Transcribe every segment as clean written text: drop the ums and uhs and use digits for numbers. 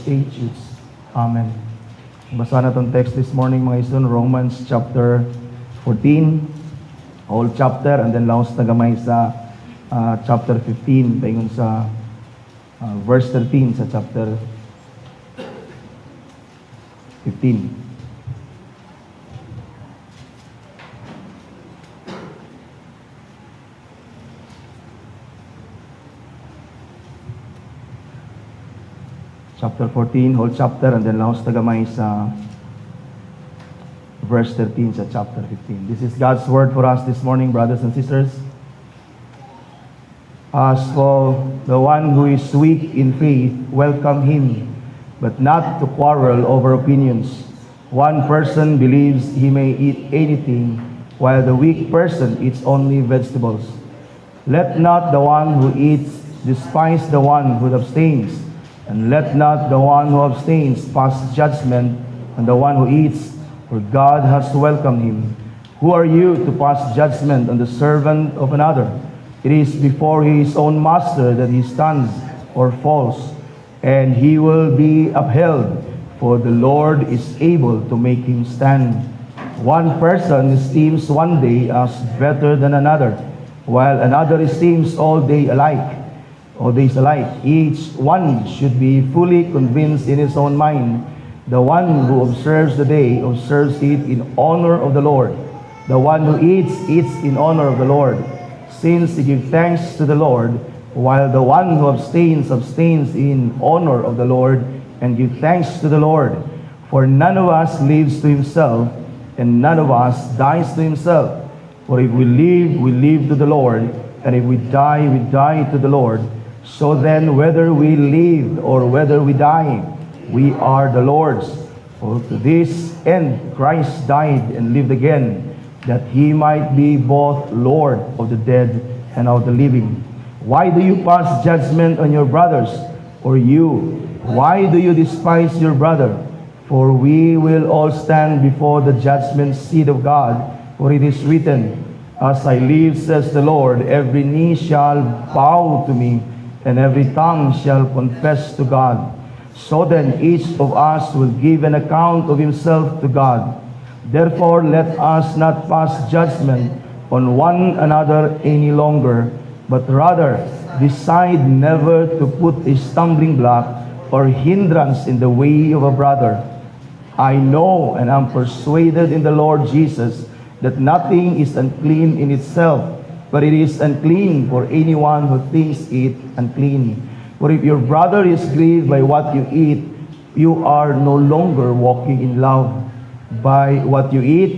statutes. Amen. Basa na itong text this morning mga isun, Romans chapter 14, whole chapter, and then laos na gamay sa chapter 15, paingon sa verse 13 sa chapter 15. Chapter 14, whole chapter, and then laos na gamay sa verse 13 sa chapter 15. This is God's word for us this morning, brothers and sisters. As for the one who is weak in faith, welcome him, but not to quarrel over opinions. One person believes he may eat anything, while the weak person eats only vegetables. Let not the one who eats despise the one who abstains, and let not the one who abstains pass judgment on the one who eats, for God has welcomed him. Who are you to pass judgment on the servant of another? It is before his own master that he stands or falls, and he will be upheld, for the Lord is able to make him stand. One person esteems one day as better than another, while another esteems all days alike. Each one should be fully convinced in his own mind. The one who observes the day observes it in honor of the Lord. The one who eats in honor of the Lord, since he gives thanks to the Lord, while the one who abstains in honor of the Lord and gives thanks to the Lord. For none of us lives to himself, and none of us dies to himself. For if we live to the Lord, and if we die to the Lord. So then, whether we live or whether we die, we are the Lord's. For to this end Christ died and lived again, that he might be both Lord of the dead and of the living. Why do you pass judgment on your brothers? Or you, why do you despise your brother? For we will all stand before the judgment seat of God. For it is written, As I live, says the Lord, every knee shall bow to me, and every tongue shall confess to God. So then each of us will give an account of himself to God. Therefore let us not pass judgment on one another any longer, but rather decide never to put a stumbling block or hindrance in the way of a brother. I know and am persuaded in the Lord Jesus that nothing is unclean in itself, but it is unclean for anyone who thinks it unclean. For if your brother is grieved by what you eat, you are no longer walking in love. By what you eat,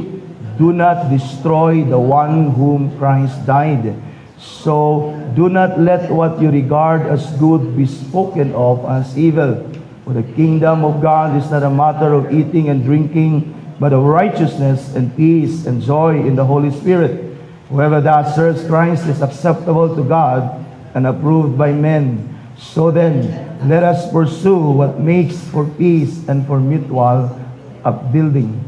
do not destroy the one whom Christ died. So do not let what you regard as good be spoken of as evil. For the kingdom of God is not a matter of eating and drinking, but of righteousness and peace and joy in the Holy Spirit. Whoever thus serves Christ is acceptable to God and approved by men. So then, let us pursue what makes for peace and for mutual upbuilding.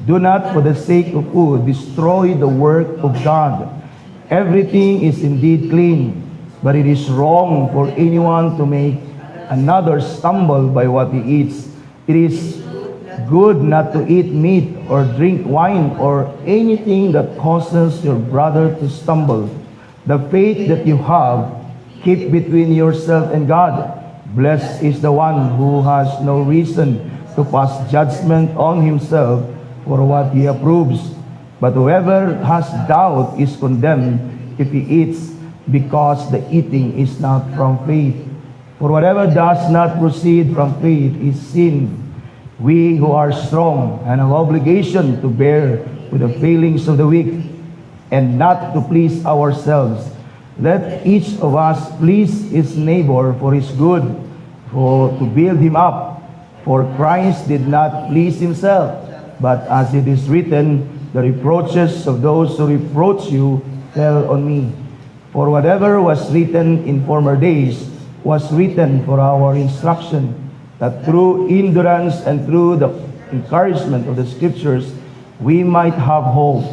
Do not, for the sake of food, destroy the work of God. Everything is indeed clean, but it is wrong for anyone to make another stumble by what he eats. It is good not to eat meat or drink wine or anything that causes your brother to stumble. The faith that you have, keep between yourself and God. Blessed is the one who has no reason to pass judgment on himself for what he approves. But whoever has doubt is condemned if he eats, because the eating is not from faith. For whatever does not proceed from faith is sin. We who are strong and have obligation to bear with the failings of the weak, and not to please ourselves. Let each of us please his neighbor for his good, for to build him up. For Christ did not please himself, but as it is written, the reproaches of those who reproach you fell on me. For whatever was written in former days was written for our instruction, that through endurance and through the encouragement of the Scriptures we might have hope.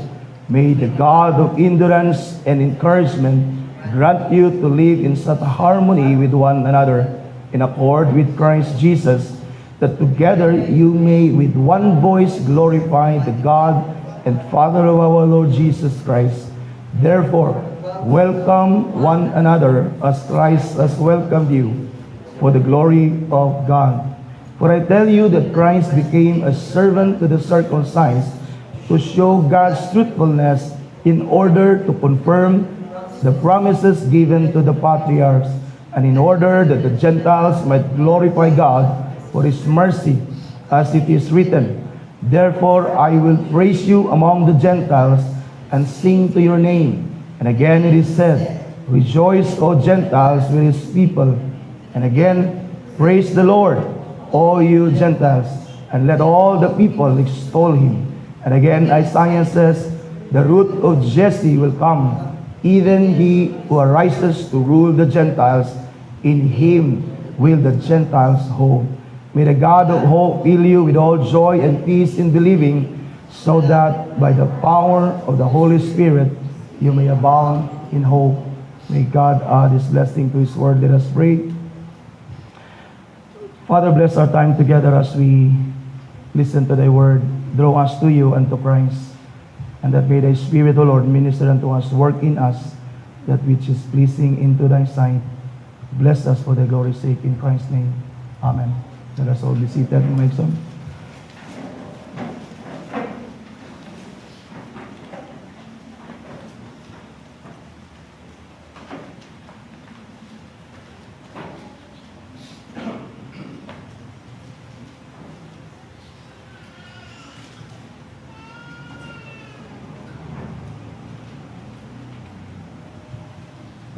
May the God of endurance and encouragement grant you to live in such harmony with one another, in accord with Christ Jesus, that together you may with one voice glorify the God and Father of our Lord Jesus Christ. Therefore, welcome one another as Christ has welcomed you for the glory of God. For I tell you that Christ became a servant to the circumcised to show God's truthfulness in order to confirm the promises given to the patriarchs, and in order that the Gentiles might glorify God for His mercy, as it is written, Therefore I will praise you among the Gentiles and sing to your name. And again it is said, Rejoice, O Gentiles, with His people. And again, praise the Lord, all you Gentiles, and let all the people extol Him. And again, Isaiah says, The root of Jesse will come, even he who arises to rule the Gentiles. In Him will the Gentiles hope. May the God of hope fill you with all joy and peace in believing, so that by the power of the Holy Spirit you may abound in hope. May God add His blessing to His word. Let us pray. Father, bless our time together as we listen to Thy word. Draw us to You and to Christ. And that may Thy Spirit, O Lord, minister unto us, work in us that which is pleasing into Thy sight. Bless us for Thy glory's sake, in Christ's name. Amen. Let us all be seated, my son.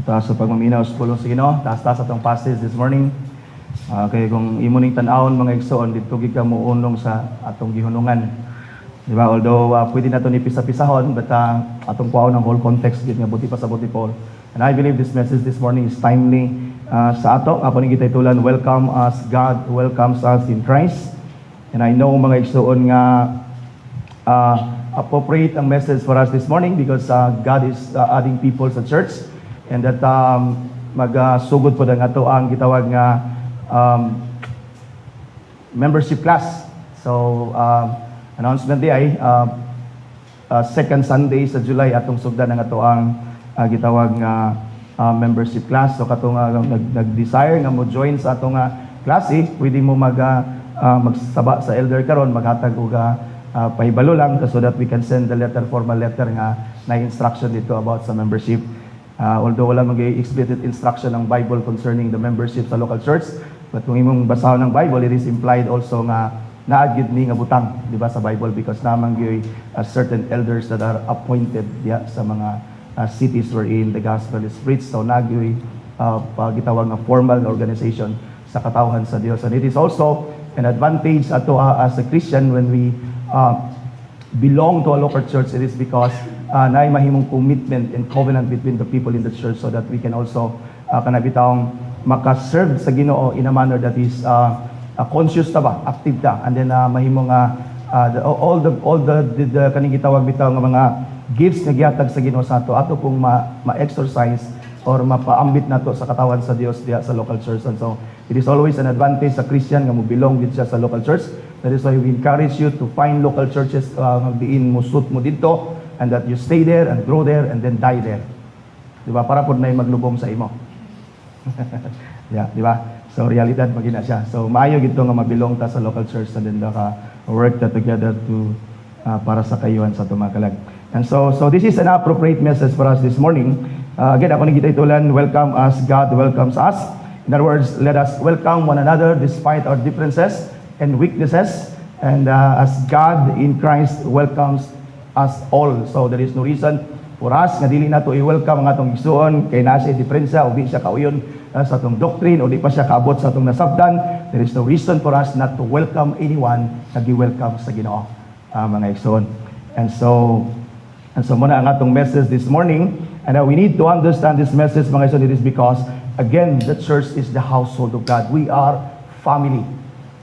Taas sa pagmaminaw sa pulong sa Ginoo, taas-taas atong passage this morning. Kaya kung imo ning tan-awon mga igsoon, dito gid ka muunong sa atong gihunungan. Di ba? Although pwede nato ni pisa-pisahon, but atong kuhaon ang whole context gid nga buti pa sa buti Paul. And I believe this message this morning is timely sa ato. Ako ni kita itulan, welcome as God welcomes us in Christ. And I know mga igsoon nga appropriate ang message for us this morning because God is adding people sa church. And that magsugod po ang ato ang gitawag nga membership class. So announcement di ay second Sunday sa July atong sugdan ang ato ang gitawag nga membership class. So katong nag-desire nga mo join sa atong klase, pwede mo magsaba sa elder karon, maghatag og pahibalo lang so that we can send the letter, formal letter nga na instruction dito about sa membership. Although wala mag-explicit instruction ng Bible concerning the membership sa local church, but kung imong basahon ng Bible, it is implied also nga naagid ni nga butang, di ba, sa Bible, because namang gyud certain elders that are appointed sa mga cities wherein the gospel is preached. So nagyoy gitawag nga formal organization sa katawhan sa Dios. And it is also an advantage ato as a Christian when we belong to a local church. It is because naay mahimong commitment and covenant between the people in the church so that we can also kanabitawng makaserve sa Ginoo in a manner that is conscious ta ba, active ta, and then mahimong all the kaning gitawag bitaw nga mga gifts nga gihatag sa Ginoo sa ato pong ma-exercise or mapaambit nato sa katawan sa Dios diya sa local church. And so it is always an advantage sa Christian nga mo belong gid siya sa local church. That is why we encourage you to find local churches diin mo suit mo dito, and that you stay there and grow there and then die there. Di ba? Para po na maglubong sa imo. Yeah, di ba? So realidad magina siya. So maayo gito nga mabilong ta sa local church and then work ta together to para sa kayuhan sa tumakalag. And so this is an appropriate message for us this morning. Again, ako ni kita itulan, welcome as God welcomes us. In other words, let us welcome one another despite our differences and weaknesses, and as God in Christ welcomes us all. So there is no reason for us nga dili nato i-welcome ang atong igsuon kay naa siya diferensya o di siya kauyon sa atong doctrine o di pa siya kaabot sa atong nasabdan. There is no reason for us not to welcome anyone na gi-welcome sa Ginoo, mga igsuon. And so muna ang atong message this morning, and we need to understand this message mga igsuon. It is because again, the church is the household of God. We are family.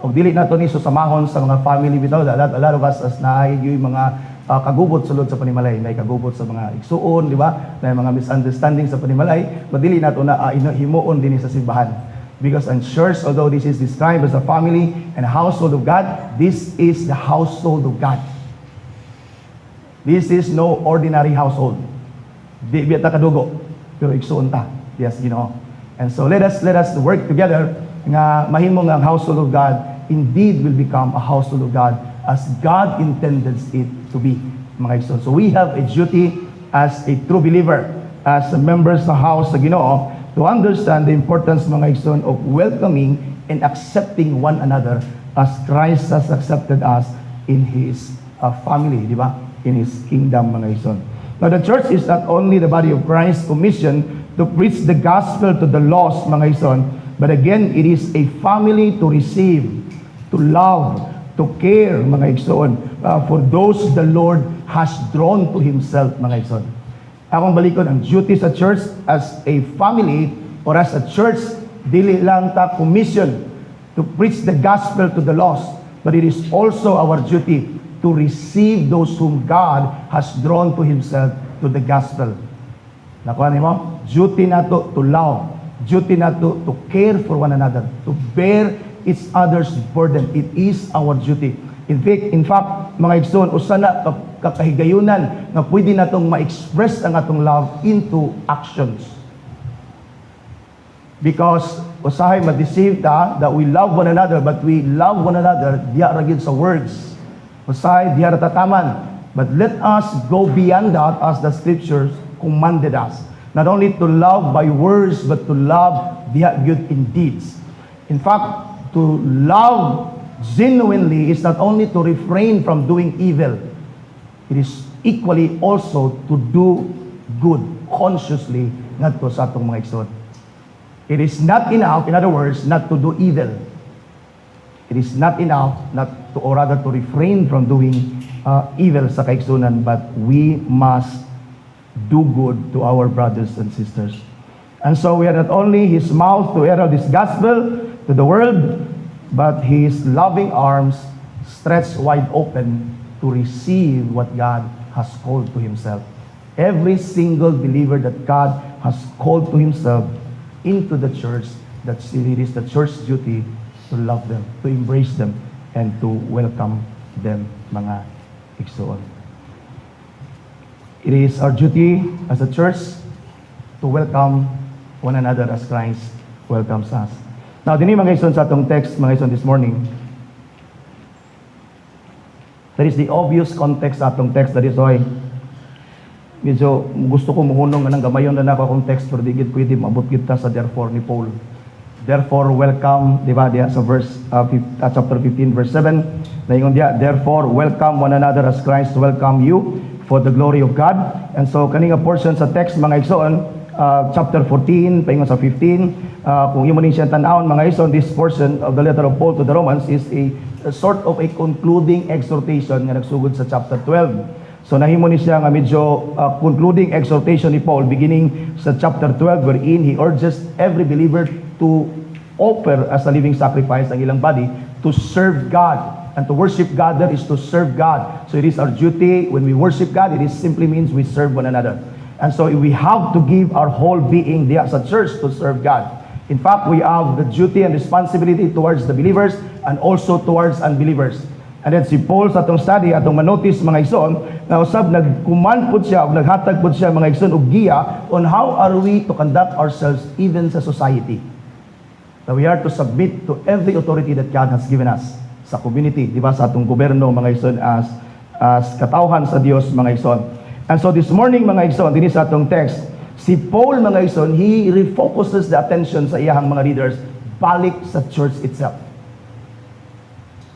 Og dili nato ni susamahon sa mga family bitaw. A lot of us as naay yung mga kagubot sulod sa panimalay, may kagubot sa mga igsuon, di ba? May mga misunderstanding sa panimalay, madili nato na himuon din sa simbahan. Because in church, although this is described as a family and a household of God, this is the household of God. This is no ordinary household. Di biya ta kadugo, pero igsuon ta. Yes, And so let us work together nga mahimo nga ang household of God indeed will become a household of God as God intended it to be, mga igsoon. So we have a duty as a true believer, as members sa house sa Ginoo, to understand the importance, mga igsoon, of welcoming and accepting one another as Christ has accepted us in His family, di ba? In His kingdom, mga igsoon. Now, the church is not only the body of Christ commissioned to preach the gospel to the lost, mga igsoon, but again, it is a family to receive, to love, to care, mga igsoon, for those the Lord has drawn to Himself, mga igsoon. Akong balikon, ang duty sa church as a family or as a church, dili lang ta commission to preach the gospel to the lost, but it is also our duty to receive those whom God has drawn to Himself to the gospel. Nakuha mo? Duty na to love. Duty na to care for one another, to bear each other's burden. It is our duty. In fact, mga igsoon, usa na kakahigayunan na pwede natong ma-express ang atong love into actions. Because usahay ma-deceive ta that we love one another, but we love one another diya ra gyud sa words. Usahay diya ra tataman. But let us go beyond that as the scriptures commanded us. Not only to love by words, but to love diya gyud in deeds. In fact, to love genuinely is not only to refrain from doing evil, it is equally also to do good consciously ngadto sa atong mga igsoon. It is not enough, in other words, not to do evil. It is not enough not to, or rather to refrain from doing evil sa kaigsunan, but we must do good to our brothers and sisters. And so we are not only His mouth to herald this gospel to the world, but His loving arms stretched wide open to receive what God has called to Himself. Every single believer that God has called to Himself into the church, that it is the church's duty to love them, to embrace them, and to welcome them, mga igsoon. It is our duty as a church to welcome one another as Christ welcomes us. Now, dinhi mga igsoon sa atong text, mga igsoon, this morning, that is the obvious context sa atong text. That is why medyo gusto ko muhunong ng gamayon na ako akong text, pero di gid pwede maabot kita sa therefore ni Paul. Therefore, welcome, di ba, diya sa chapter 15, verse 7, naingon diya, therefore, welcome one another as Christ welcome you for the glory of God. And so, kaning portion sa text, mga igsoon, chapter 14, paingon sa 15, kung imo ning siya tan-awon, mga igsoon, this portion of the letter of Paul to the Romans is a sort of a concluding exhortation nga nagsugod sa chapter 12. So nahimo ni siya nga medyo concluding exhortation ni Paul beginning sa chapter 12, wherein he urges every believer to offer as a living sacrifice ang ilang body to serve God. And to worship God, that is to serve God. So it is our duty when we worship God, it simply means we serve one another. And so we have to give our whole being there as a church to serve God. In fact, we have the duty and responsibility towards the believers and also towards unbelievers. And then si Paul sa atong study, atong manotice, mga igsoon, na usab nagkuman po siya, naghatag po siya, mga igsoon, og giya on how are we to conduct ourselves even sa society. That we are to submit to every authority that God has given us sa community, di ba, sa atong gobyerno, mga igsoon, as katawhan sa Dios, mga igsoon. And so this morning, mga igsoon, din sa atong text, si Paul, mga igsoon, he refocuses the attention sa iyang mga readers balik sa church itself.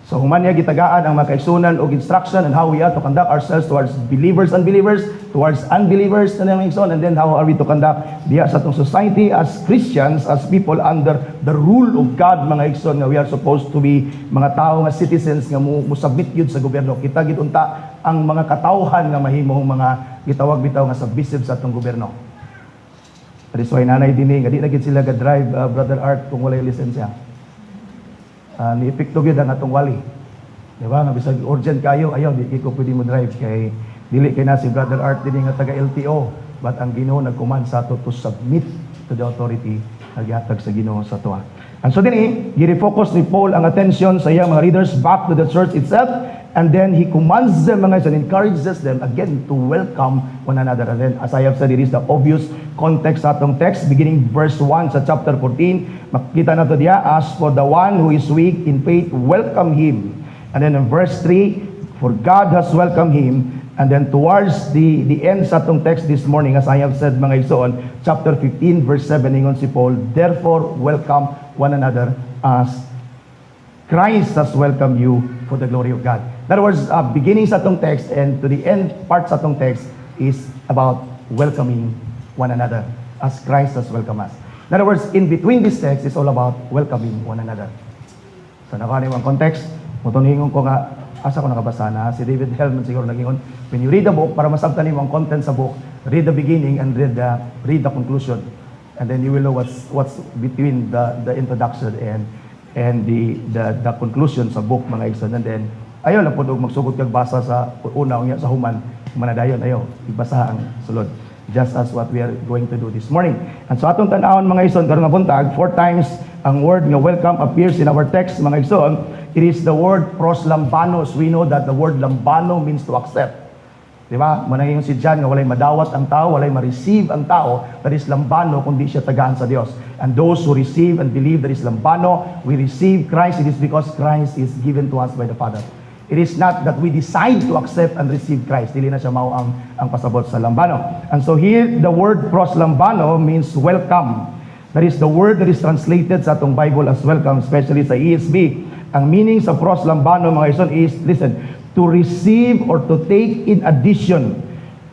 So human niya gitagaan ang mga kaigsunan og instruction and how we are to conduct ourselves towards believers, unbelievers, towards unbelievers, and then how are we to conduct diya sa atong society as Christians, as people under the rule of God, mga igsoon, nga we are supposed to be mga tao nga citizens nga musubmit yun sa gobyerno. Kita gid unta ang mga katawhan nga mahimong mga gitawag bitaw nga submissive sa atong gobyerno. That is why nanay dinhi nga di na gid sila ga-drive, Brother Art, kung walay lisensya. Ni-epekto gyud ang atong wali. Di ba? Nga bisag urgent kayo, ayaw, di ko pwede mo drive kay dili kay na si Brother Art din nga taga LTO, but ang Ginoo nag-command sa ato to submit to the authority na gihatag sa Ginoo sa ato. And so din gire-focus ni Paul ang attention sa iyang mga readers back to the church itself, and then he commands them mga and encourages them again to welcome one another. And then as I have said, it is the obvious context sa atong text beginning verse 1 sa chapter 14. Makita nato diya, as for the one who is weak in faith, welcome him. And then in verse 3, for God has welcomed him. And then towards the end sa atong text this morning, as I have said mga igsoon, chapter 15 verse 7, ingon si Paul, therefore welcome one another as Christ has welcomed you for the glory of God. In other words, beginning sa atong text and to the end part sa atong text is about welcoming one another as Christ has welcomed us. In other words, in between this text is all about welcoming one another. So nakanin mo ang context, mutuningon ko nga, asa ko nakabasa na, si David Hellman siguro nagingon, when you read the book, para masabtan mo ang content sa book, read the beginning and read the conclusion. And then you will know what's between the introduction and the conclusion sa book mga igsoon. And then ayaw lang po magsugod kag basa sa una unya sa human manadayon, ayaw ibasa ang sulod, just as what we are going to do this morning. And so atong tan-awon mga igsoon karon nga buntag, 4 times ang word nga welcome appears in our text mga igsoon. It is the word proslambanos. We know that the word lambano means to accept. Diba? Manayong si John nga walay madawat ang tao, walay ma-receive ang tao, that is lambano kundi siya tagaan sa Dios. And those who receive and believe that is lambano, we receive Christ, it is because Christ is given to us by the Father. It is not that we decide to accept and receive Christ. Dili na siya mao ang pasabot sa lambano. And so here, the word proslambano means welcome. That is the word that is translated sa atong Bible as welcome, especially sa ESV. Ang meaning sa proslambano mga ison is, listen, to receive or to take in addition,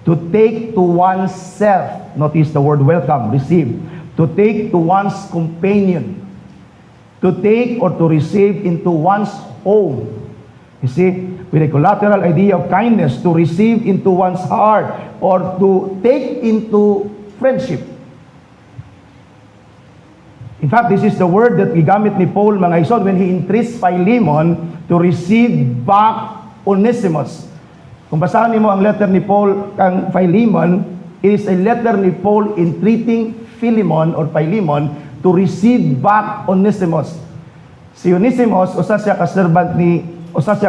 to take to oneself. Notice the word welcome, receive. To take to one's companion, to take or to receive into one's home. You see, with a collateral idea of kindness, to receive into one's heart or to take into friendship. In fact, this is the word that gigamit ni Paul mga igsoon when he entreats Philemon to receive back Onesimus. Kung basahin mo ang letter ni Paul kang Philemon, it is a letter ni Paul entreating Philemon or Philemon to receive back Onesimus. Si Onesimus, usa siya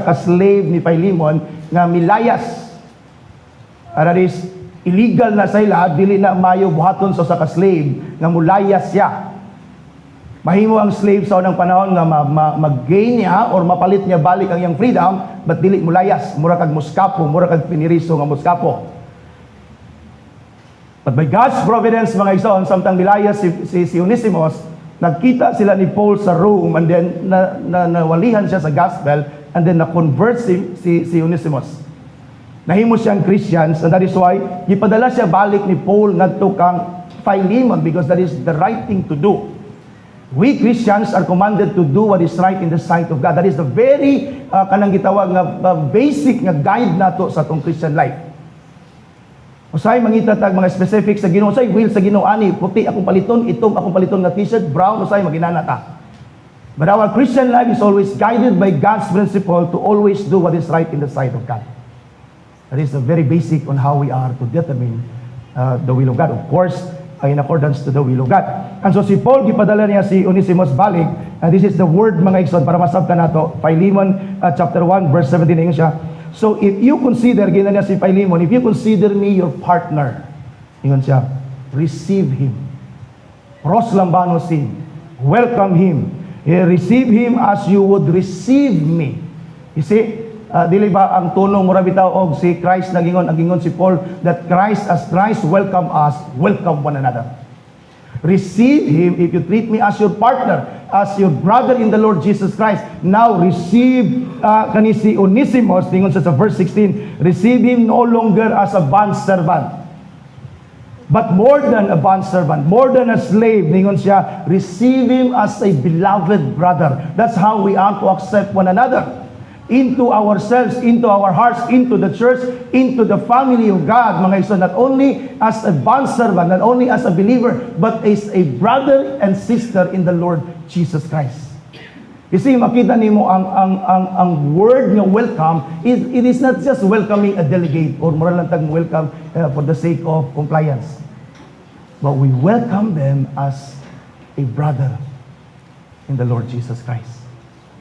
ka slave ni Philemon nga milayas. That is, illegal na sa ila, dili na mayo buhaton sa usa ka slave nga mulayas siya. Mahimo ang slave sa unang panahon nga mag-gain niya or mapalit niya balik ang iyang freedom, but dili mulayas, mura kag muskapo, mura kag piniriso nga muskapo. But by God's providence mga igsoon, samtang milayas si Onesimus, nagkita sila ni Paul sa Rome, and then nawalihan siya sa gospel, and then na-convert si Onesimus. Nahimo siyang Christians, and that is why gipadala siya balik ni Paul ngadto kang Philemon, because that is the right thing to do. We Christians are commanded to do what is right in the sight of God. That is the very kanang gitawag nga basic nga guide nato sa atong Christian life. Usay mangita tag mga specifics sa Ginoo, usay will sa Ginoo ani, puti akong paliton, itom akong paliton nga t-shirt, brown usay maginana ta. But our Christian life is always guided by God's principle to always do what is right in the sight of God. That is the very basic on how we are to determine the will of God. Of course, in accordance to the will of God. And so si Paul, gipadala niya si Onesimus balik, and this is the word mga igsoon para masabtan nato, Philemon chapter 1 verse 17 ingon siya. So if you consider, gina niya si Philemon, if you consider me your partner, ingon siya, receive him. Proslambanos him. Welcome him. Receive him as you would receive me. You see, dili ba ang tunong mura bitaw og si Christ nagingon si Paul that Christ, as Christ welcome us, welcome one another. Receive him if you treat me as your partner, as your brother in the Lord Jesus Christ. Now receive kani si Onesimus, ningon sa verse 16, receive him no longer as a bond servant, but more than a bond servant, more than a slave, ningon siya, receive him as a beloved brother. That's how we are to accept one another. Into ourselves, into our hearts, into the church, into the family of God, mga igsoon, not only as a bondservant, not only as a believer, but as a brother and sister in the Lord Jesus Christ. You see, makita nimo ang word nga welcome, it is not just welcoming a delegate or moral lang tag welcome for the sake of compliance. But we welcome them as a brother, in the Lord Jesus Christ.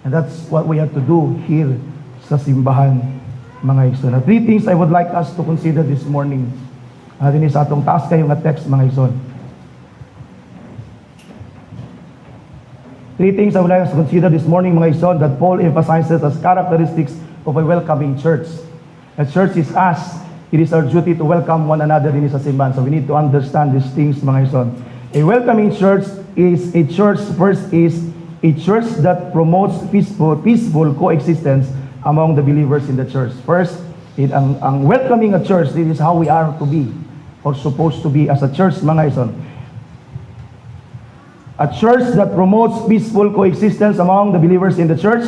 And that's what we have to do here sa simbahan, mga igsoon. Three things I would like us to consider this morning. Din sa atong taas kayo nga text, mga igsoon. Three things I would like us to consider this morning, mga igsoon, that Paul emphasizes as characteristics of a welcoming church. A church is us. It is our duty to welcome one another din sa simbahan. So we need to understand these things, mga igsoon. A welcoming church is a church, first is a church that promotes peaceful coexistence among the believers in the church. First, ang welcoming a church, this is how we are to be or supposed to be as a church, mga igsoon. A church that promotes peaceful coexistence among the believers in the church.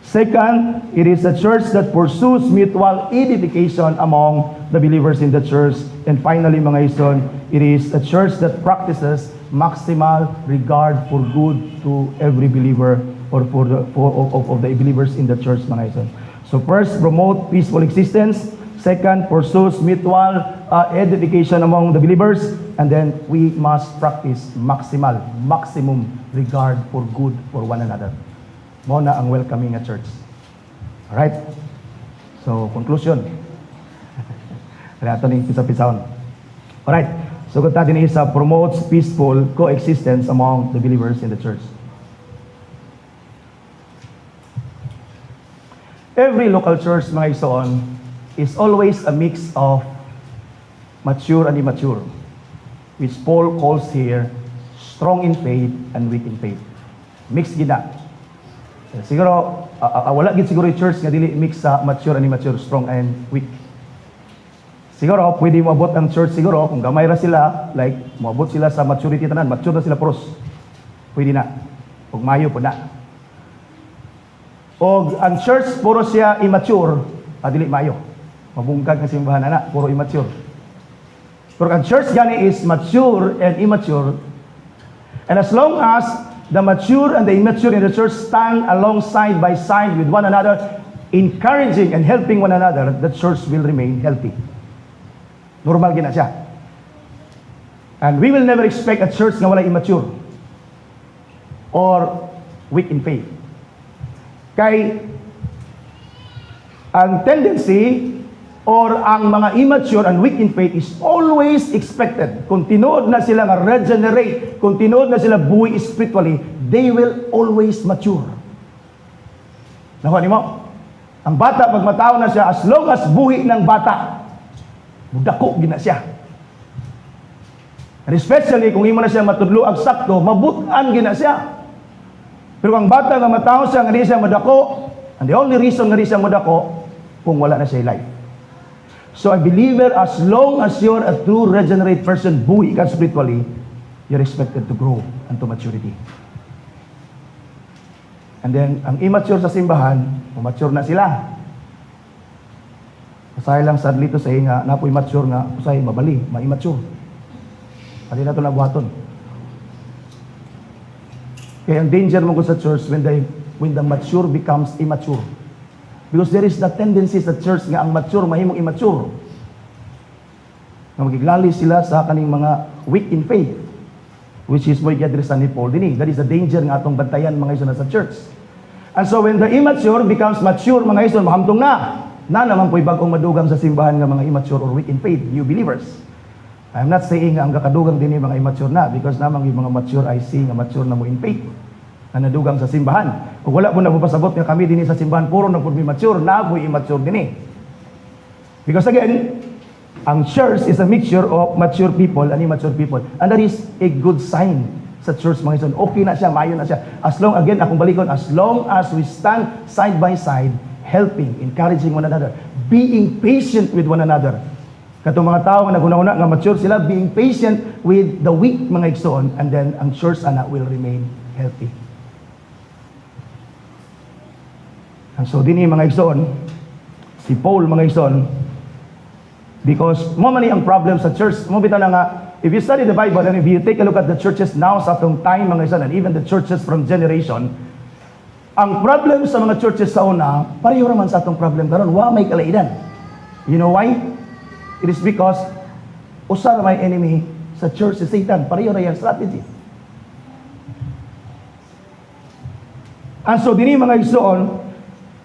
Second, it is a church that pursues mutual edification among the believers in the church. And finally, mga igsoon, it is a church that practices maximal regard for good to every believer or of the believers in the church, mga igsoon. So first, promote peaceful existence. Second, pursues mutual edification among the believers. And then we must practice maximum regard for good for one another. Mo na ang welcoming a church. Alright? So, conclusion. Kaya ito ning pisa-pisaon. Alright. So, kung din isa, promotes peaceful coexistence among the believers in the church. Every local church, mga igsoon, is always a mix of mature and immature, which Paul calls here strong in faith and weak in faith. Mix gina. Siguro, wala gid siguro yung church nga dili mix sa mature and immature, strong and weak. Siguro, pwede moabot ang church siguro, kung gamay ra sila, like, moabot sila sa maturity tanan, mature na sila pros. Pwede na. Kung mayo po na. O ang church, puro siya immature, dili mayo. Mabungkag na simbahan na, puro immature. Pero ang church gani is mature and immature. And as long as the mature and the immature in the church stand alongside by side with one another, encouraging and helping one another, the church will remain healthy. Normal gina siya. And we will never expect a church na wala immature or weak in faith. Kay ang tendency or ang mga immature and weak in faith is always expected. Kung tinuod na sila nga regenerate, kung tinuod na sila buhay spiritually, they will always mature. Nakuha mo? Ang bata, pag matao na siya, as long as buhay ng bata, budako gina siya. And especially kung imo na siya matudlo ag sakto, mabutan gina siya. Pero ang bata nga matao siya nga di siya madako, and the only reason nga di siya madako kung wala na siya life. So a believer, as long as you're a true regenerate person, buhay ka spiritually, you're expected to grow into maturity. And then ang immature sa simbahan, mature na sila. Usahay lang sadly to say nga, napoy mature nga, usahay mabali, ma-immature. Pati na ito nabuhaton. Kaya ang danger mo sa church when the mature becomes immature. Because there is the tendency sa church nga ang mature, mahimong immature. Nga magiglali sila sa kaning mga weak in faith, which is mo i-address ni Paul din. That is the danger nga atong bantayan mga iso na sa church. And so when the immature becomes mature, mga iso, mahamtong na naman po'y bagong madugang sa simbahan ng mga immature or weak in faith, new believers. I'm not saying nga ang kakadugang din mga immature na, because namang yung mga mature I see nga mature na mo in faith, na nadugang sa simbahan. Kung wala po na pasabot nga kami din sa simbahan, puro na po mature, na po immature din. Because again, ang church is a mixture of mature people and immature people. And that is a good sign sa church, mga ison. Okay na siya, mayo na siya. As long, again, akong balikon, as long as we stand side by side, helping, encouraging one another, being patient with one another. Katong mga tao na naguna-una nga mature sila, being patient with the weak, mga igsoon, and then ang church ana will remain healthy. And so dinhi mga igsoon, si Paul mga igsoon, because mo man ang problem sa church, mo bitaw na nga, if you study the Bible and if you take a look at the churches now sa atong time mga igsoon, and even the churches from generation, ang problem sa mga churches sa una, pareho raman sa atong problem karon, wa may kalaidan. You know why? It is because usa ra may enemy sa church si Satan. Pareho ra yang strategy. And so dini mga igsoon,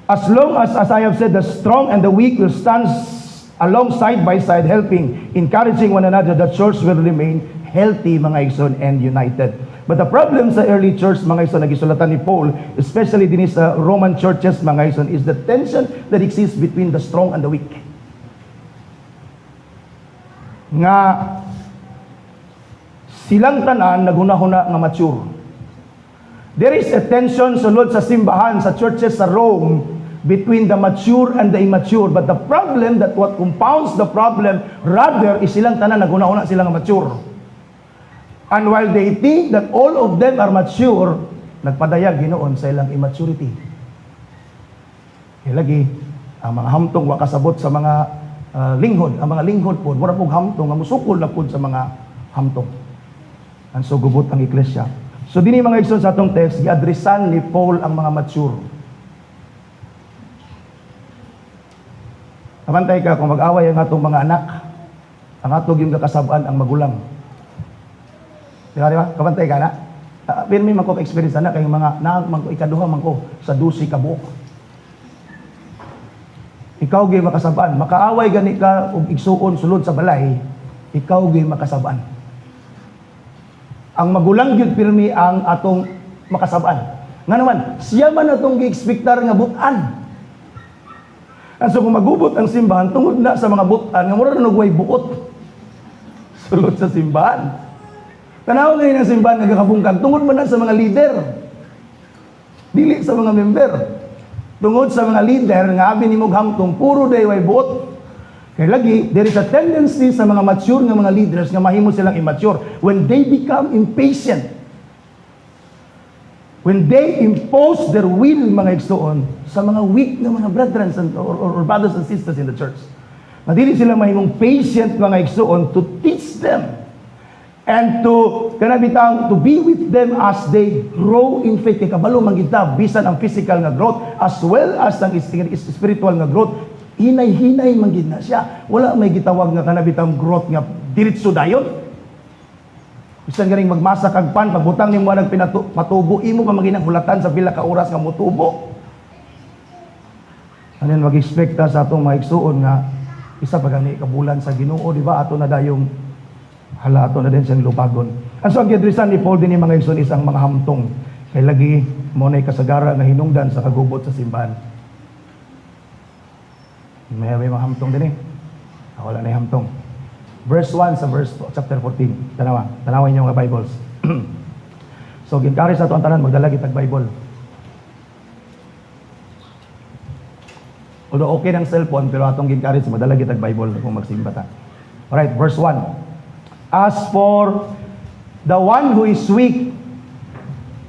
as long as I have said, the strong and the weak will stand along side by side, helping, encouraging one another, the church will remain healthy mga igsoon and united. But the problem sa early church mga igsoon, nagisulatan ni Paul, especially din sa Roman churches mga igsoon, is the tension that exists between the strong and the weak. Nga silang tanan naghuna-huna nga mature. There is a tension sulod sa simbahan sa churches sa Rome between the mature and the immature. But the problem, that what compounds the problem rather is silang tanan naghuna-huna silang mature. And while they think that all of them are mature, nagpadayag Ginoon sa ilang immaturity. Kaya lagi ang mga hamtong wa kasabot sa mga linghod, ang mga linghod po wala pong hamtong nga musukol na po sa mga hamtong. And so gubot ang iglesia. So dini mga igsoon sa atong text, giadresan ni Paul ang mga mature. Kamantay ka kung mag-away ang atong mga anak, ang atong yung kakasabaan ang magulang. Di ba? Kamantay ka na? Pero may man ko ka-experience na kayong mga ikaduha man ko sa 12 ka buok. Ikaw gyud makasabaan, makaaway gani ka og igsuon sulod sa balay, ikaw gyud makasabaan. Ang magulang gyud pirmi ang atong makasabaan. Nga naman, siya man atong gi-expectar nga butan. And so kung magubot ang simbahan tungod na sa mga butan, nga mura na way buot sulod sa simbahan. Tanaw ngayon ang simbahan nagkakabungkag tungod man na sa mga leader. Dili sa mga member. Tungod sa mga leader nga abi nimo hamtong puro day way buot. Kaya lagi, there is a tendency sa mga mature nga mga leaders nga mahimo silang immature when they become impatient. When they impose their will, mga igsoon, sa mga weak na mga brethren or brothers and sisters in the church. Madili sila mahimong patient, mga igsoon, to teach them and to be with them as they grow in faith. Kaya kabalo manggita, bisan ang physical nga growth as well as ang spiritual nga growth. Hinay-hinay manggid na siya. Wala may gitawag nga kanabitang growth nga diretso dayon. Bisan ganing magmasa kag pan, pagbutang nimo nang patubo imo pa maginang hulatan sa pila ka oras nga motubo. Anan mag-expect sa atong mga igsuon nga isa pa gani kabulan sa Ginoo, di ba? Ato na dayong hala ato na din siyang lupagon. And so ang giadresan ni Paul din ni mga igsuon isang mga hamtong kay lagi mo nay kasagara nga hinungdan sa kagubot sa simbahan. May mga hamtong din eh. Wala na yung hamtong. Verse 1 sa chapter 14. Tanawin niyo mga Bibles. So, ginkaris na ito ang tanan, magdala kitag Bible. Although okay ng cellphone, pero atong ginkaris, magdala kitag Bible kung magsimba ta. Alright, verse 1. As for the one who is weak,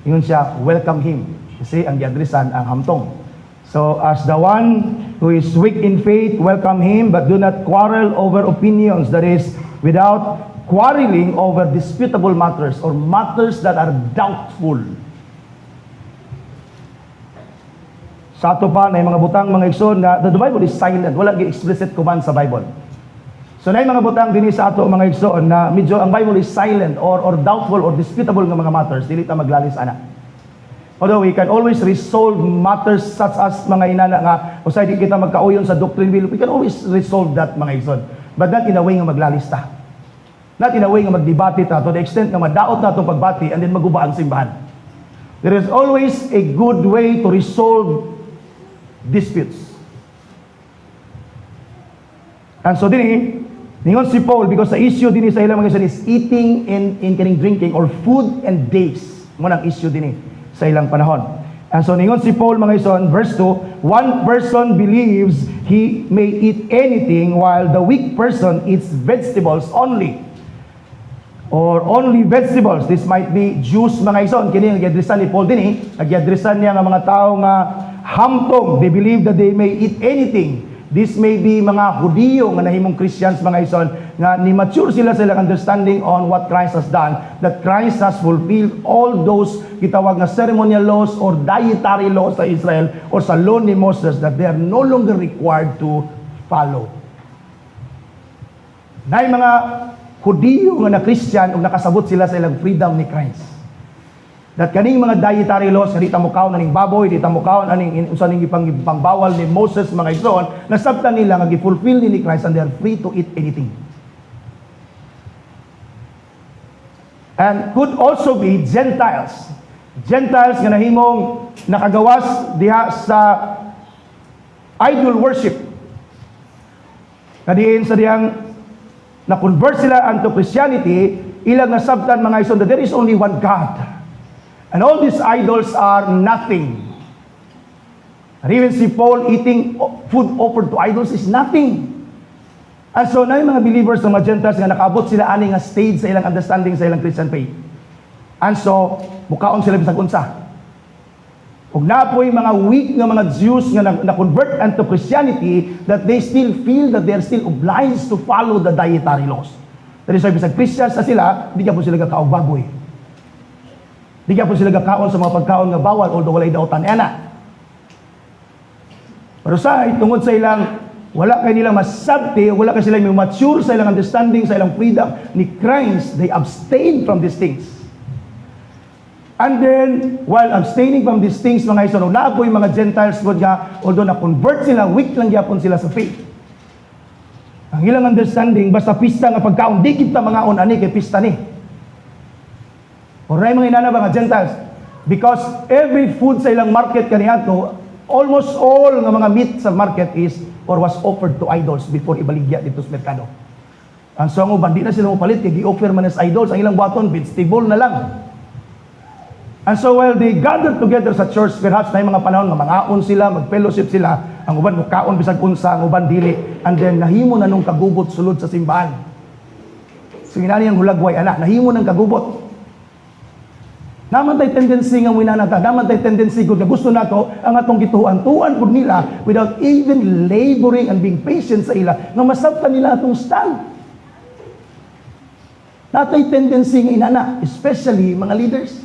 yun siya, welcome him. Kasi ang giadresan ang hamtong. So, as the one who is weak in faith, welcome him, but do not quarrel over opinions, that is, without quarreling over disputable matters or matters that are doubtful. Sa ato pa, na mga butang mga igsoon na the Bible is silent, wala explicit command sa Bible. So, na mga butang din sa ato mga igsoon na medyo ang Bible is silent or doubtful or disputable nga mga matters, dili ta maglalis ana. Although we can always resolve matters such as mga inana nga usay di kita magkauyon sa doctrine bill, we can always resolve that mga igsoon. But not in a way nga maglalista. Not in a way nga magdebate ta to the extent nga madaot na itong pagbati and then maguba ang simbahan. There is always a good way to resolve disputes. And so din ningon si Paul, because the issue din sa ilang mga igsoon is eating and drinking or food and days. Mo nang issue din sa ilang panahon. And so ningon si Paul mga igsoon, verse 2, one person believes he may eat anything while the weak person eats vegetables only. Or only vegetables. This might be juice mga igsoon. Kini ang giadresan ni Paul din Nagiadresan niya nga mga tao nga hamtong. They believe that they may eat anything. This may be mga Hudiyo nga nahimong Christians mga igsoon nga ni mature sila sa ilang understanding on what Christ has done, that Christ has fulfilled all those gitawag nga ceremonial laws or dietary laws sa Israel or sa law ni Moses that they are no longer required to follow. Nay mga Hudiyo nga na Christian ug nakasabot sila sa ilang freedom ni Christ. that kaning mga dietary laws, nga di ta mukaon aning baboy, di ta mukaon aning usa ning ipangbawal ni Moses mga igsoon, nasabtan nila nga gifulfill ni Christ and they are free to eat anything. And could also be Gentiles. Gentiles nga nahimong nakagawas diha sa idol worship. Kadiin sa diyang na-convert sila unto Christianity, ilang nasabtan mga igsoon that there is only one God. And all these idols are nothing. And even si Paul eating food offered to idols is nothing. And so na yung mga believers ng mga Gentiles nga nakaabot sila ani nga stage sa ilang understanding sa ilang Christian faith. And so, mukaon sila bisag unsa. Ug napoy mga weak nga mga Jews nga na-convert unto Christianity that they still feel that they are still obliged to follow the dietary laws. That is why bisag Christians sa sila, di ka po sila kakaog baboy. Di ka po sila kakaon sa mga pagkaon nga bawal although walay daotan ana. Pero sa tungod sa ilang wala kay nila masabti, wala kay sila mature sa ilang understanding, sa ilang freedom ni Christ, they abstain from these things. And then, while abstaining from these things, mga iso, naapoy mga Gentiles po nga, although na-convert sila, weak lang yapon sila sa faith. Ang ilang understanding, basta pista nga pagkaon, di kita mga ani kay pista ni. Oray mga inana mga Gentiles, because every food sa ilang market kaniadto, almost all nga mga meat sa market is or was offered to idols before ibaligya dito sa merkado. Ang so ang uban, di na sila mapalit, kaya gi-offer man as idols, ang ilang baton, vegetable na lang. And so while they gathered together sa church, perhaps na yung mga panahon, nga mangaon sila, mag-fellowship sila, ang uban mukaon bisag unsa, ang uban dili, and then nahimo na nung kagubot sulod sa simbahan. So ginani ang hulagway, anak, nahimo ng kagubot. Naman tay tendency nga winanata, naman tay tendency gud nga gusto nato ang atong gituan-tuan pud nila without even laboring and being patient sa ila nga masabtan nila atong stand. Natay tendency nga inana, especially mga leaders.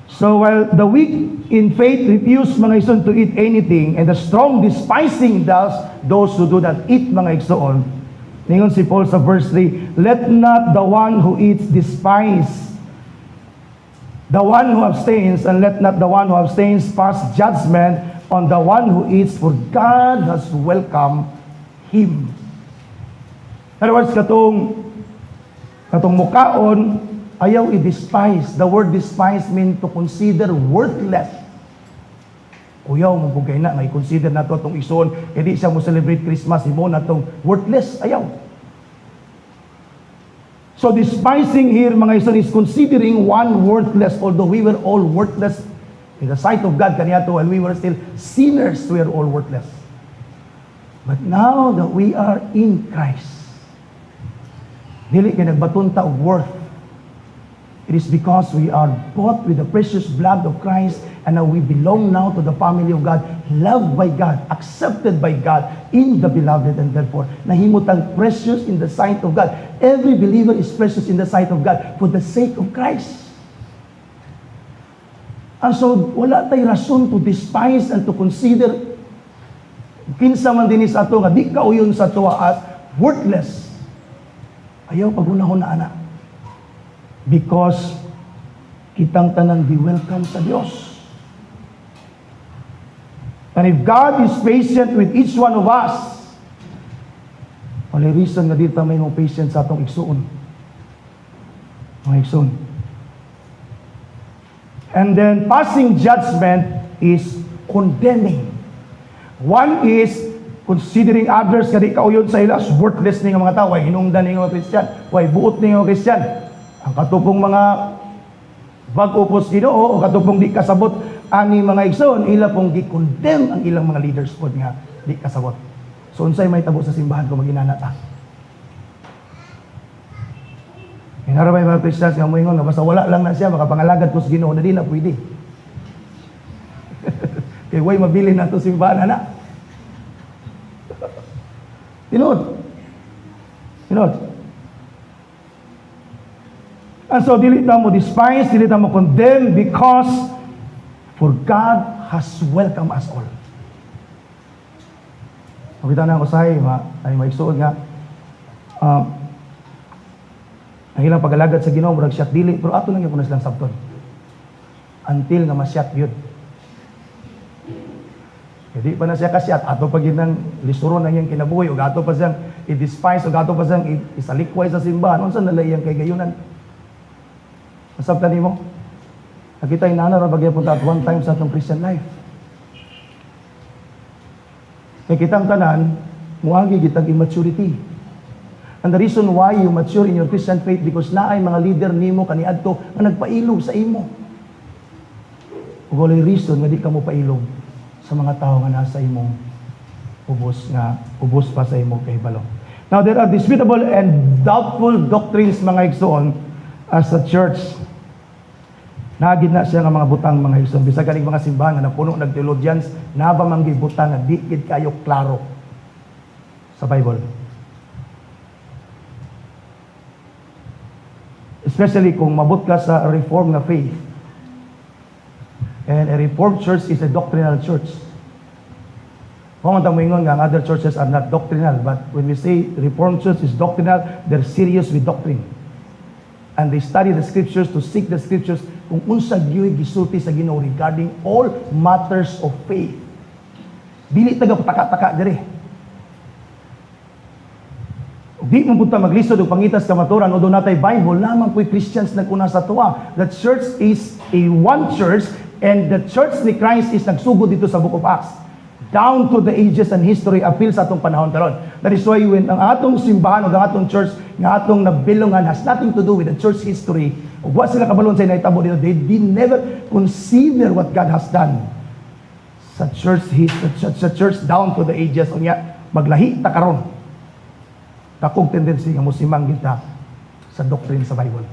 So while the weak in faith refuse mga igsoon to eat anything, and the strong despising those who do not eat mga igsoon, ningon si Paul sa verse 3, let not the one who eats despise the one who abstains, and let not the one who abstains pass judgment on the one who eats, for God has welcomed him. In other words, katong mukaon, ayaw i-despise. The word despise means to consider worthless. Kuyaw, magugay na, may consider na ito itong ison, hindi siya mo celebrate Christmas, imo na itong worthless, ayaw. So despising here, mga ison, is considering one worthless, although we were all worthless in the sight of God, kaniyato, and we were still sinners, we are all worthless. But now that we are in Christ, dili kay nagbatunta og worth. It is because we are bought with the precious blood of Christ, and now we belong now to the family of God, loved by God, accepted by God in the beloved, and therefore nahimutang precious in the sight of God. Every believer is precious in the sight of God for the sake of Christ. And so wala tay rason to despise and to consider kinsa man dinis ato nga di kauyon sa tuwa as worthless. Ayaw pagunahon na ana. Because kitang tanan be welcome sa Dios. And if God is patient with each one of us, wala reason nga dito may mga patient sa atong igsuon. Mga igsuon. And then passing judgment is condemning. One is considering others nga di kauyon sa ila as worthless ni nga mga tao, way hinungdan ni nga mga Christian, way buot ni nga mga Christian. Ang katupong mga bag-upos Ginoo o katupong di kasabot ani mga igsoon, ila pong gi-condemn ang ilang mga leaders pod nga di kasabot. So unsay may tabo sa simbahan kung maginana ta? Inarabay mga Christians nga moingon nga basta wala lang na siya makapangalagad ko sa Ginoo na di na pwede. Kay way mabili na to simbahan ana. Tinod. And so, dili ta mo despise, dili ta mo condemn, because for God has welcomed us all. Makita na ako sa ay maigsuon nga, Ang ilang pagalagad sa Ginoo murag siyat dili, pero ato lang yung silang sabton. Until nga masyat yun. Hindi pa na siya kasyat, ato pa ginang lisuro na iyang kinabuhi, o ato pa siyang i-despise, o ato pa siyang isalikway sa simbahan. Ano saan nalay iyang kay gayunan? Masabtan mo? Nakita yung nana, bagay punta at one time sa atong Christian life. Kaya kitang tanan, muagi kitang immaturity. And the reason why you mature in your Christian faith, because naay mga leader nimo kaniadto nga nagpailog sa imo. Ug walay reason nga di ka mo pailog sa mga tao nga nasa imong ubos pa sa imong kahibalo. Now there are disputable and doubtful doctrines mga igsoon as a church. Nagid na siya nga mga butang mga igsoon. Bisag kaning mga simbahan nga napuno nag theologians, naba man gyud butang nga di gid kayo klaro sa Bible. Especially kung mabot ka sa reform na faith. And a reformed church is a doctrinal church. Kung ang tamingon nga, other churches are not doctrinal, but when we say reformed church is doctrinal, they're serious with doctrine. And they study the scriptures to seek the scriptures kung unsa gyud gisulti sa Ginoo regarding all matters of faith. Dili taga pataka-taka diri. Di man punta maglisod og pangitas kamaturan o doon natay Bible, lamang po'y Christians naguna sa tuwa. The church is a one church, and the church ni Christ is nagsugod dito sa Book of Acts. Down to the ages and history appeal sa atong panahon karon. That is why when ang atong simbahan o ang atong church nga atong nabilongan has nothing to do with the church history. Ug wa sila kabalon sa naitabo dito. They did never consider what God has done. Sa church down to the ages unya maglahi ta karon. Kakong tendency nga musimang kita sa doctrine sa Bible.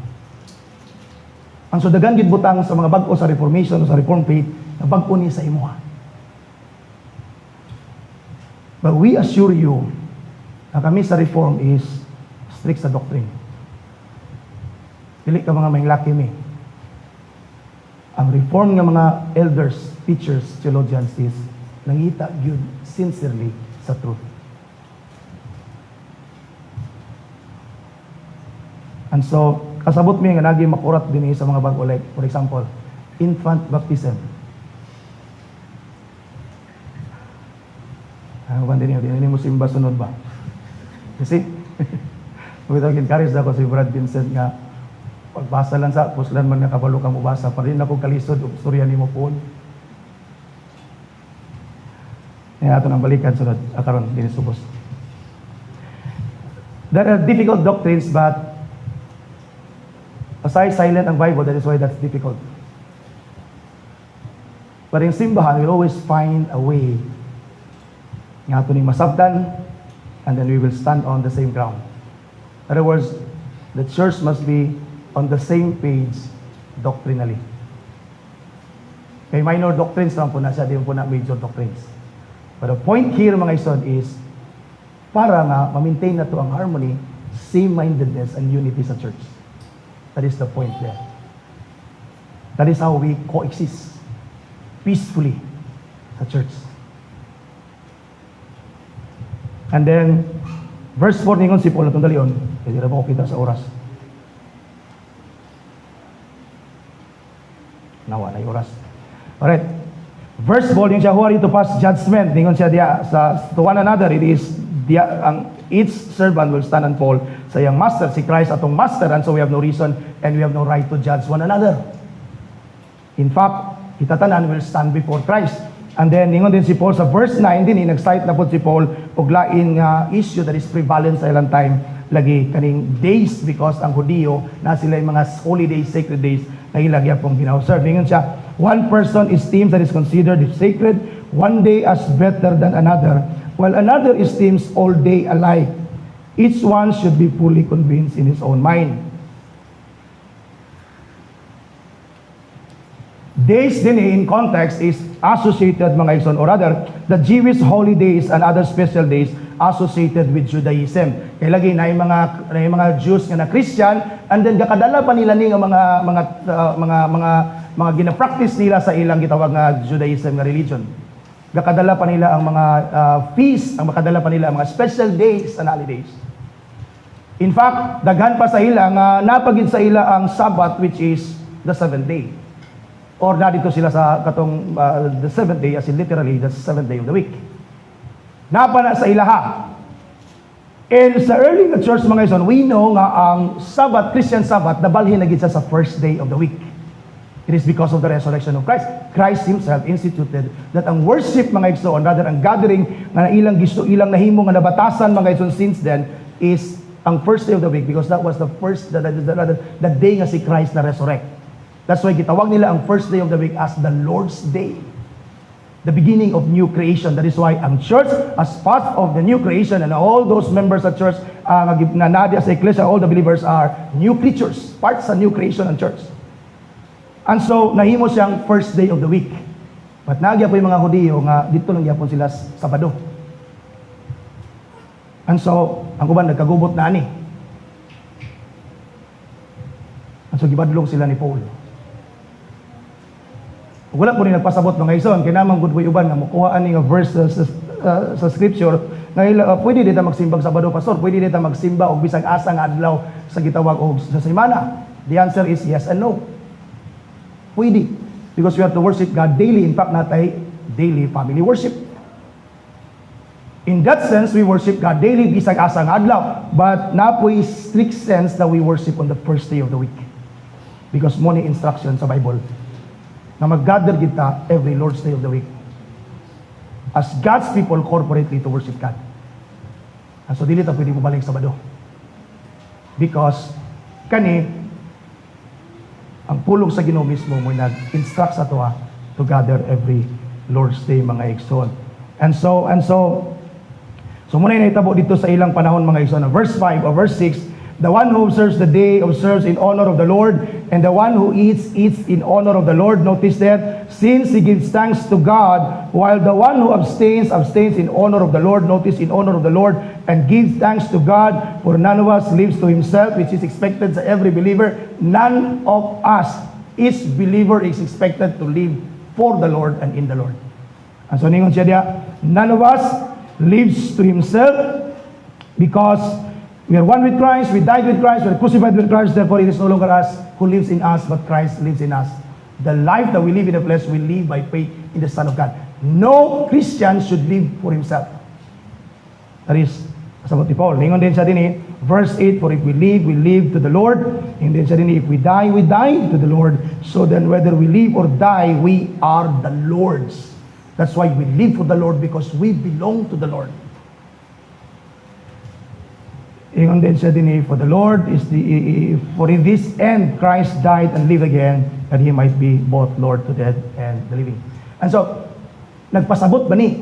Ang sudagan gid butang sa mga bag-o sa Reformation o sa Reformed faith na bag-o ni sa imuha. But we assure you na kami sa Reform is strict sa doctrine. Dili ka mga mahinglaki mi. Ang Reform nga mga elders, teachers, theologians is nangita gyud sincerely sa truth. And so, kasabot mi nga naging makurat din sa mga bago, like, for example, infant baptism. Ano din yun? Hindi mo simba sunod ba? You see? Without encourage ako si Brad Vincent nga, pagbasa lang sa, puslan man nga kabalo kang ubasa, pa rin ako kalisod, storya ni mo po. Ngayon ato nang balikan sunod, akaron, dinisubos. There are difficult doctrines, but aside silent ang Bible, that is why that's difficult. But in simbahan, we'll always find a way nga ito ning masabtan, and then we will stand on the same ground. In other words, the church must be on the same page doctrinally. Kay minor doctrines lang po na siya, di po na major doctrines. But the point here, mga isod, is para nga ma-maintain na to ang harmony, same-mindedness, and unity sa church. That is the point there. That is how we coexist peacefully sa church. And then, verse 4 ningon si Paul na tundalion, kaya di na ba kita sa oras. Nawa na yung oras. Alright. Verse 4, yung siya, who are you to pass judgment? Ningon siya diya, to one another, it is, each servant will stand and fall sa iyang master, si Christ atong master, and so we have no reason and we have no right to judge one another. In fact, kita tanan will stand before Christ. And then, ningon din si Paul sa verse 9, din, nag-cite na po si Paul, og lain nga issue that is prevalent sa ilang time, lagi kaning days, because ang Hudiyo, na sila yung mga holy days, sacred days, na ilagya pong gina-observe. Ningon siya, one person esteems that is considered sacred, one day as better than another, while another esteems all day alike. Each one should be fully convinced in his own mind. Days din in context is associated, mga igsoon, or rather, the Jewish holidays and other special days associated with Judaism. Kaya lagi na yung mga Jews nga na Christian, and then gakadala pa nila ni mga gina-practice nila sa ilang gitawag nga Judaism nga religion. Gakadala pa nila ang mga feast, ang makadala pa nila ang mga special days and holidays. In fact, daghan pa sa ila nga napagid sa ila ang Sabbath, which is the seventh day. Or na dito sila sa katong the seventh day, as in literally the seventh day of the week. Napa na sa ilaha. And sa early na church mga ison, we know nga ang Sabbath, Christian Sabbath, nabalhin na gid sa first day of the week. It is because of the resurrection of Christ. Christ Himself instituted that ang worship mga igsoon, rather ang gathering nga ilang gisto ilang nahimo nga nabatasan mga igsoon since then is ang first day of the week, because that was the first the day nga si Christ na resurrect. That's why gitawag nila ang first day of the week as the Lord's Day, the beginning of new creation. That is why ang church, as part of the new creation, and all those members of church na nadia sa iglesia, all the believers are new creatures, parts sa new creation ng church. And so nahimo siyang first day of the week. But nagya po yung mga Hudiyo nga dito lang gyapon sila Sabado. And so, ang uban nagkagubot na ani. And so, gibadlong sila ni Paul. Wala po rin nagpasabot mga ison, kinamang good po uban na makuha ani nga verse sa scripture, nga pwede dito magsimbang Sabado, pastor, pwede dito magsimba o bisag asa nga adlaw sa gitawag o sa semana. The answer is yes and no. Pwede. Because we have to worship God daily. In fact, natay daily family worship. In that sense, we worship God daily, bisag asa nga adlaw. But napoy strict sense that we worship on the first day of the week. Because mo ni instruction sa Bible na mag-gather kita every Lord's Day of the week as God's people corporately to worship God. And so, dili ta pwede mo balik Sabado. Because, kani, ang pulong sa Ginoo mismo mo nag-instruct sa toa to gather every Lord's Day, mga igsoon. And so muna yung naitabo dito sa ilang panahon, mga igsoon. Verse 5 or verse 6, the one who observes the day observes in honor of the Lord, and the one who eats in honor of the Lord. Notice that, since he gives thanks to God, while the one who abstains in honor of the Lord. Notice, in honor of the Lord, and gives thanks to God, for none of us lives to himself, which is expected sa every believer. None of us, each believer is expected to live for the Lord and in the Lord. And so ningon siya diya, none of us lives to himself, because we are one with Christ, we died with Christ, we are crucified with Christ, therefore it is no longer us who lives in us, but Christ lives in us. The life that we live in the flesh, we live by faith in the Son of God. No Christian should live for himself. That is, kasabot ni Paul. Ningon din siya din verse 8, for if we live to the Lord. And then siya din, if we die to the Lord. So then whether we live or die, we are the Lord's. That's why we live for the Lord, because we belong to the Lord. Ingon din siya din, for the Lord is for in this end Christ died and lived again, that he might be both Lord to dead and the living. And so, nagpasabot ba ni?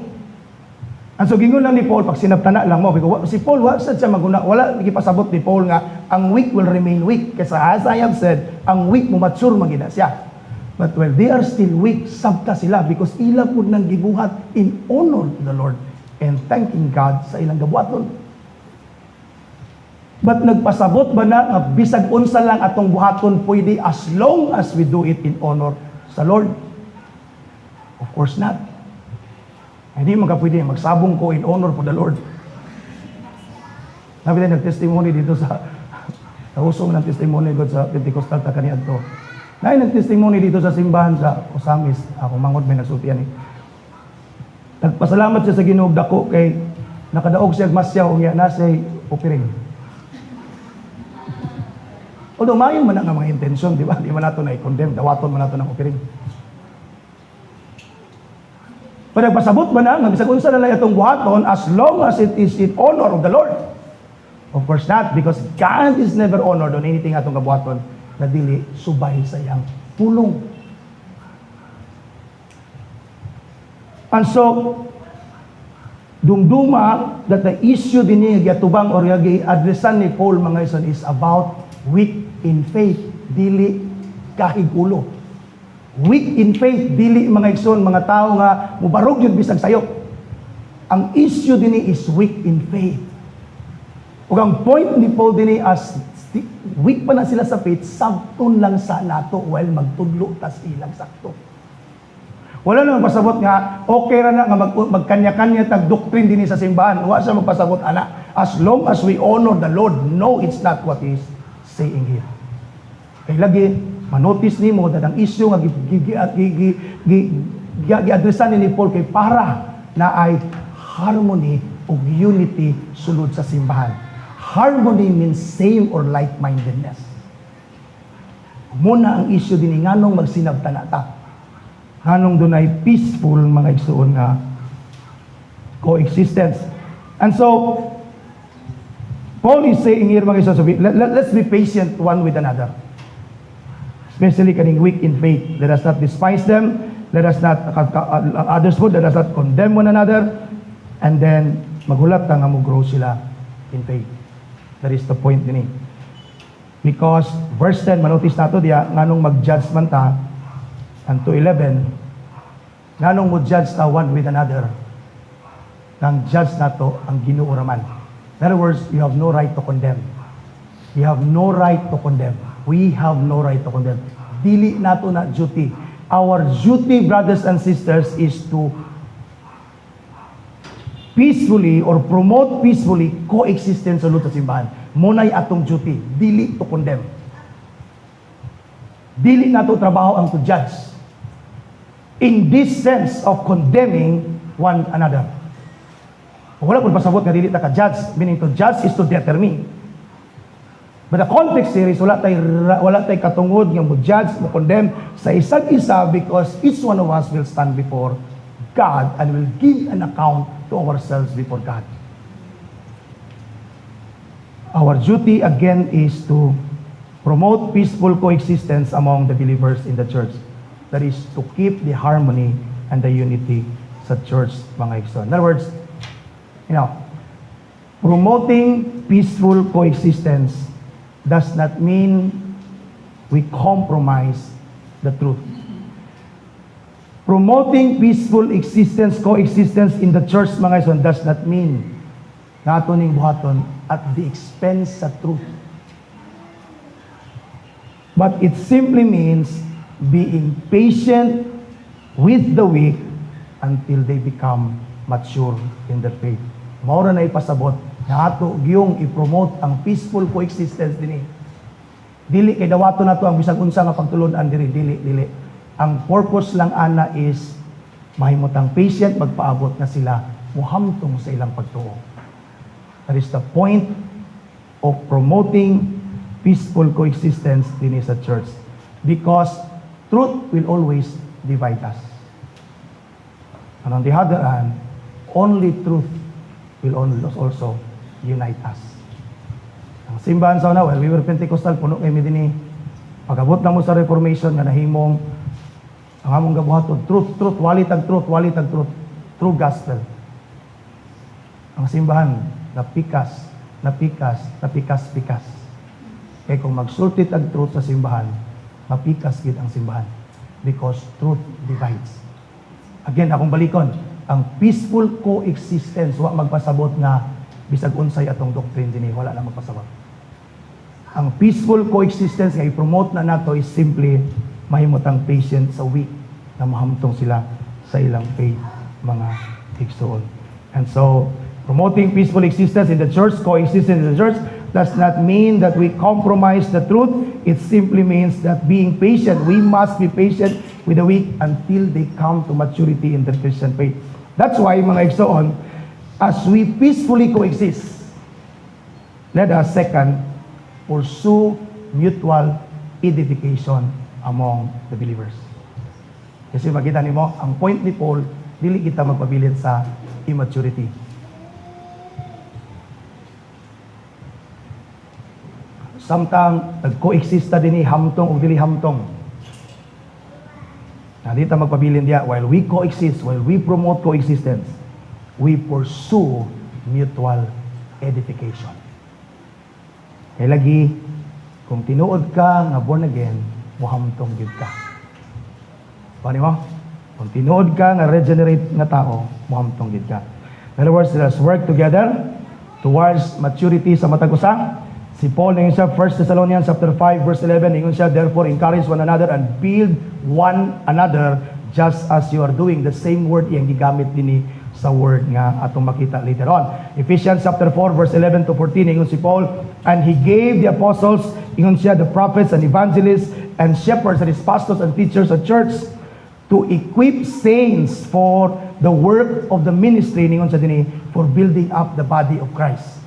And so, gingon lang ni Paul, pag sinaptana lang mo, because si Paul, wala siya maguna, wala nagipasabot ni Paul nga, ang weak will remain weak. Kasi as I have said, ang weak mo mature magina siya. But while they are still weak, sabta sila, because ila po nang gibuhat in honor to the Lord and thanking God sa ilang gabuhaton. But nagpasabot ba na nga bisag unsa lang atong buhaton pwede as long as we do it in honor sa Lord? Of course not. Hindi man ka pwede magsabong ko in honor for the Lord. Nabi tayo nag-testimony dito sa usong ng testimony God sa Pentecostal ta kaniadto. Naay nag-testimony dito sa simbahan sa Osamis. Ako mangod may nagsultian Nagpasalamat siya sa Ginoo dako kay nakadaog siya masyaw unya na say opiring. Although mayon man ang mga intention, di ba? Di man nato na i-condemn, dawaton man nato ng opiring. Pero nagpasabot ba na, bisag unsa na lang itong buhaton, as long as it is in honor of the Lord. Of course not, because God is never honored on anything atong kabuhaton na dili subay sa iyang pulong. And so, dumduma that the issue din niya giatubang or gi-addressan ni Paul mga ison is about weak in faith, dili kahigulo. Weak in faith, dili mga igsoon, mga tao nga mubarog yun bisag sayop. Ang issue din is weak in faith. Ug ang point ni Paul din as weak pa na sila sa faith, sabton lang sa nato while magtudlo tas ilang sakto. Wala namang pasabot nga, okay ra na nga magkanya-kanya tag doctrine din sa simbahan. Wa siya magpasabot ana. as long as we honor the Lord, no, it's not what He's saying here. Kaya lagi, manotis nimo that ang issue nga gi-addressan ni Paul kay para na ay harmony o unity sulod sa simbahan. Harmony means same or like-mindedness. Muna ang issue din nganong magsinabtan ta. Nganong dunay peaceful mga igsoon nga coexistence. And so Paul is saying here mga igsoon, let's be patient one with another. Especially kaning weak in faith. Let us not despise them. Let us not others food. Let us not condemn one another. And then maghulat ta nga mo grow sila in faith. That is the point din eh. Because verse 10 manotis nato diya nganong mag-judge man ta and to 11 nganong mo judge ta one with another. Nang judge nato ang Ginoo raman. In other words, you have no right to condemn. You have no right to condemn. We have no right to condemn. Dili nato na duty. Our duty, brothers and sisters, is to peacefully or promote peacefully coexistence sa luta simbahan. Munay atong duty. Dili to condemn. Dili nato trabaho ang to judge. In this sense of condemning one another. Wala pud pasabot nga dili ta ka judge, meaning to judge is to determine. But the context here is wala tay katungod nga mo judge, mo condemn sa isang isa because each one of us will stand before God and will give an account to ourselves before God. Our duty again is to promote peaceful coexistence among the believers in the church. That is to keep the harmony and the unity sa church, mga igsoon. In other words, promoting peaceful coexistence does not mean we compromise the truth. Promoting peaceful coexistence in the church, mga igsoon, does not mean na ato ning buhaton at the expense sa truth. But it simply means being patient with the weak until they become mature in their faith. Maura na ipasabot na ato giyong i-promote ang peaceful coexistence din. Dili kay dawato na to ang bisag unsa nga pagtulon-an diri, dili. Ang purpose lang ana is mahimutang patient magpaabot na sila muhamtong sa ilang pagtuo. That is the point of promoting peaceful coexistence din sa church. Because truth will always divide us. And on the other hand, only truth will also unite us. Ang simbahan sa una, well, we were Pentecostal, puno kami din pag-abot na mo sa Reformation nga nahimong ang among gabuhaton, truth, walit ang truth, true gospel. Ang simbahan, napikas. Kaya kung magsultit ang truth sa simbahan, mapikas gid ang simbahan. Because truth divides. Again, akong balikon, ang peaceful coexistence, wa magpasabot nga bisag unsay atong doctrine dinhi, wala na magpasabot. Ang peaceful coexistence nga i-promote na nato is simply mahimutang patient sa weak na mahamtong sila sa ilang faith, mga igsoon. And so, promoting peaceful existence in the church, coexistence in the church, does not mean that we compromise the truth. It simply means that being patient, we must be patient with the weak until they come to maturity in their Christian faith. That's why, mga igsoon, as we peacefully coexist, let us second, pursue mutual edification among the believers. Kasi makita nimo, ang point ni Paul, dili kita magpabilin sa immaturity. Samtang nag-coexist ta dinhi hamtong o dili hamtong. Dito magpabilin diya, while we coexist, while we promote coexistence, we pursue mutual edification. Kaya lagi, kung tinuod ka nga born again, muhamtong gid ka. Paano mo? Kung tinuod ka nga regenerate nga tao, muhamtong gid ka. In other words, let us work together towards maturity sa matag usa. Si Paul ngayon siya, 1 Thessalonians chapter 5 verse 11, ngayon siya, therefore encourage one another and build one another just as you are doing. The same word yung gigamit din sa word nga atong makita later on. Ephesians chapter 4 verse 11 to 14, ingon si Paul, and he gave the apostles, ingon siya, the prophets and evangelists and shepherds and his pastors and teachers of church to equip saints for the work of the ministry, ingon siya dinhi, for building up the body of Christ.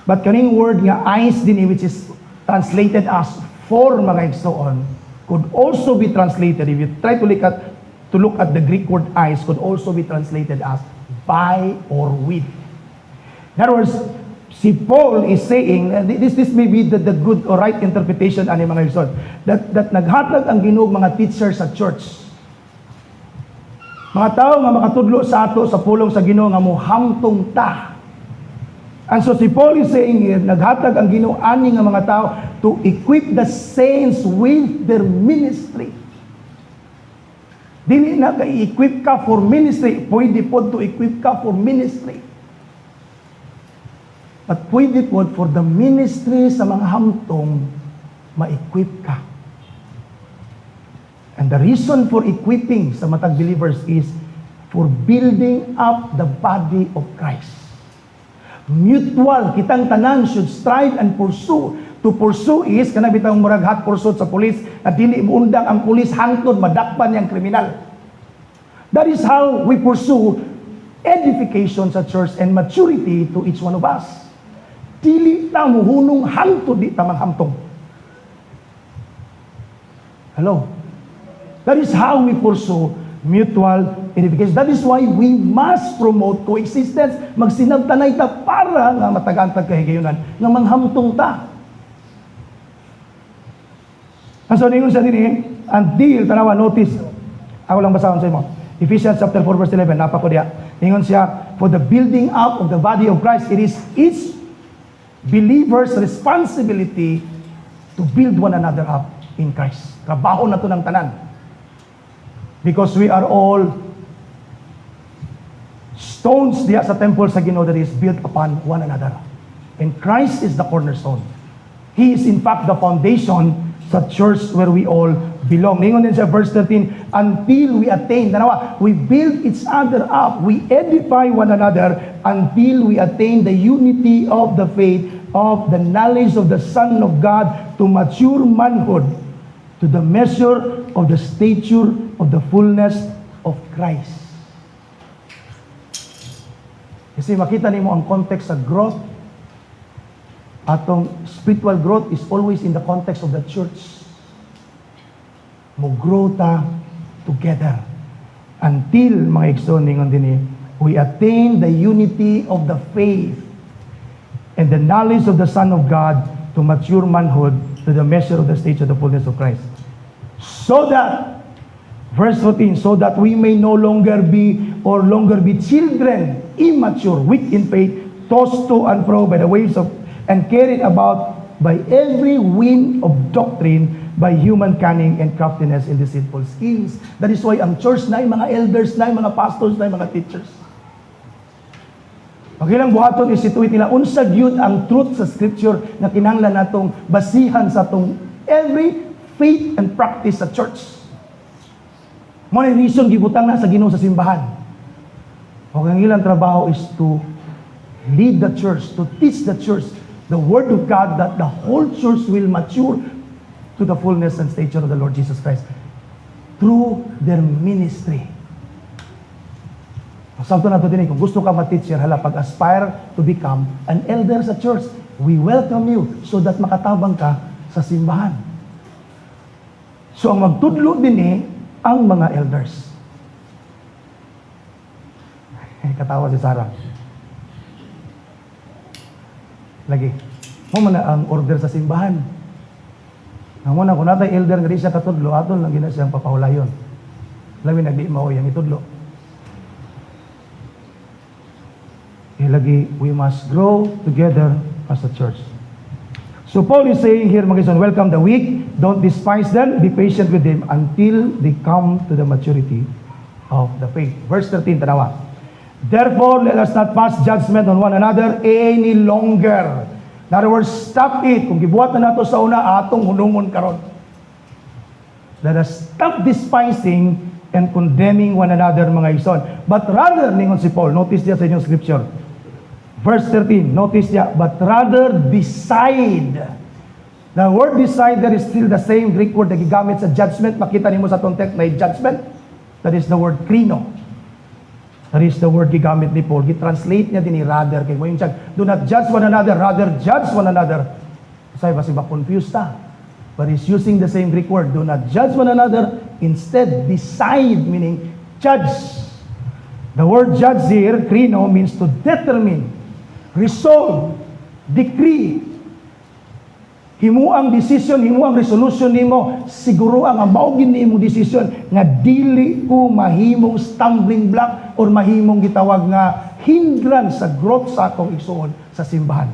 But kaning word nga ais dinhi, which is translated as for, mga igsoon, could also be translated, if you try to look at the Greek word eyes, could also be translated as by or with. In other words, si Paul is saying, this may be the good or right interpretation ani mga igsoon, that naghatag ang Ginoo mga teachers sa church. Mga tao nga makatudlo sa ato sa pulong sa Ginoo nga mohamtong ta. And so si Paul is saying here, naghatag ang Ginoo ani nga mga tao to equip the saints with their ministry. Dili na ka-equip ka for ministry, pwede po to equip ka for ministry. At pwede po for the ministry sa mga hamtong ma-equip ka. And the reason for equipping sa matag believers is for building up the body of Christ. Mutual, kitang tanan should strive and pursue. To pursue is, kana bitang murag hot pursuit sa pulis, at dili undang ang pulis hangtod madakpan yang kriminal. That is how we pursue edification sa church and maturity to each one of us. Dili ta muhunong hangtod, di ta manghamtong. Hello? That is how we pursue mutual edification. That is why we must promote coexistence. Magsinabtanay ta para nga matagantag kahigayunan nga manghamtong ta. And so, ningon siya din until, tanawa, notice, ako lang basahon sa imo. Ephesians chapter 4 verse 11, napa ko diya. Ningon siya, for the building up of the body of Christ, it is each believer's responsibility to build one another up in Christ. Trabaho na to ng tanan. Because we are all stones diya sa temple sa Ginoo that is built upon one another. And Christ is the cornerstone. He is in fact the foundation sa church where we all belong. Ningon din sa verse 13, until we attain, tanawa, we build each other up, we edify one another until we attain the unity of the faith, of the knowledge of the Son of God, to mature manhood, to the measure of the stature of the fullness of Christ. Kasi makita nimo ang context sa growth. Atong spiritual growth is always in the context of the church. Mo-grow ta together until, mga igsoon, ningon din, we attain the unity of the faith and the knowledge of the Son of God, to mature manhood, to the measure of the stature of the fullness of Christ. So that, verse 14, so that we may no longer be children, immature, weak in faith, tossed to and fro by the waves of, and carried about by every wind of doctrine, by human cunning and craftiness in deceitful schemes. That is why ang church na mga elders na mga pastors na mga teachers. Pag ilang buhaton isituit nila, unsag yun ang truth sa scripture na kinahanglan natong basihan sa atong every faith and practice sa church. Mo na reason gibutang na sa Ginoo sa simbahan. O ang ilang trabaho is to lead the church, to teach the church the word of God, that the whole church will mature to the fullness and stature of the Lord Jesus Christ through their ministry. Sabto na ito din, kung gusto ka ma-teacher, pag-aspire to become an elder sa church, we welcome you so that makatabang ka sa simbahan. So ang magtudlo din ang mga elders. Katawa si Sarah. Lagi. Mo man ang order sa simbahan. Amo na kung natay elder nga di siya katudlo, aton lang gina siyang papahulayon. Labi nagdi mao yang itudlo. Lagi, we must grow together as a church. So Paul is saying here, mga son, welcome the weak, don't despise them, be patient with them until they come to the maturity of the faith. Verse 13, tanawa. Therefore, let us not pass judgment on one another any longer. In other words, stop it. Kung gibuhat na nato sa una, atong hunungon karon. Let us stop despising and condemning one another, mga igsoon. But rather, ningon si Paul, notice niya sa inyong scripture. Verse 13, notice niya, but rather decide. The word decide there is still the same Greek word na gigamit sa judgment. Makita niyo sa itong text, may judgment. That is the word krino. That is the word gigamit ni Paul. Gitranslate niya din ni rather. Kaya mo yung do not judge one another, rather judge one another. Kasi ba confused ta? But he's using the same Greek word. Do not judge one another. Instead, decide, meaning judge. The word judge here, krino, means to determine, resolve, decree. Himu ang decision, himu ang resolution nimo, siguro ang maugin nimo decision nga dili ko mahimong stumbling block or mahimong gitawag nga hindrance sa growth sa akong igsoon sa simbahan.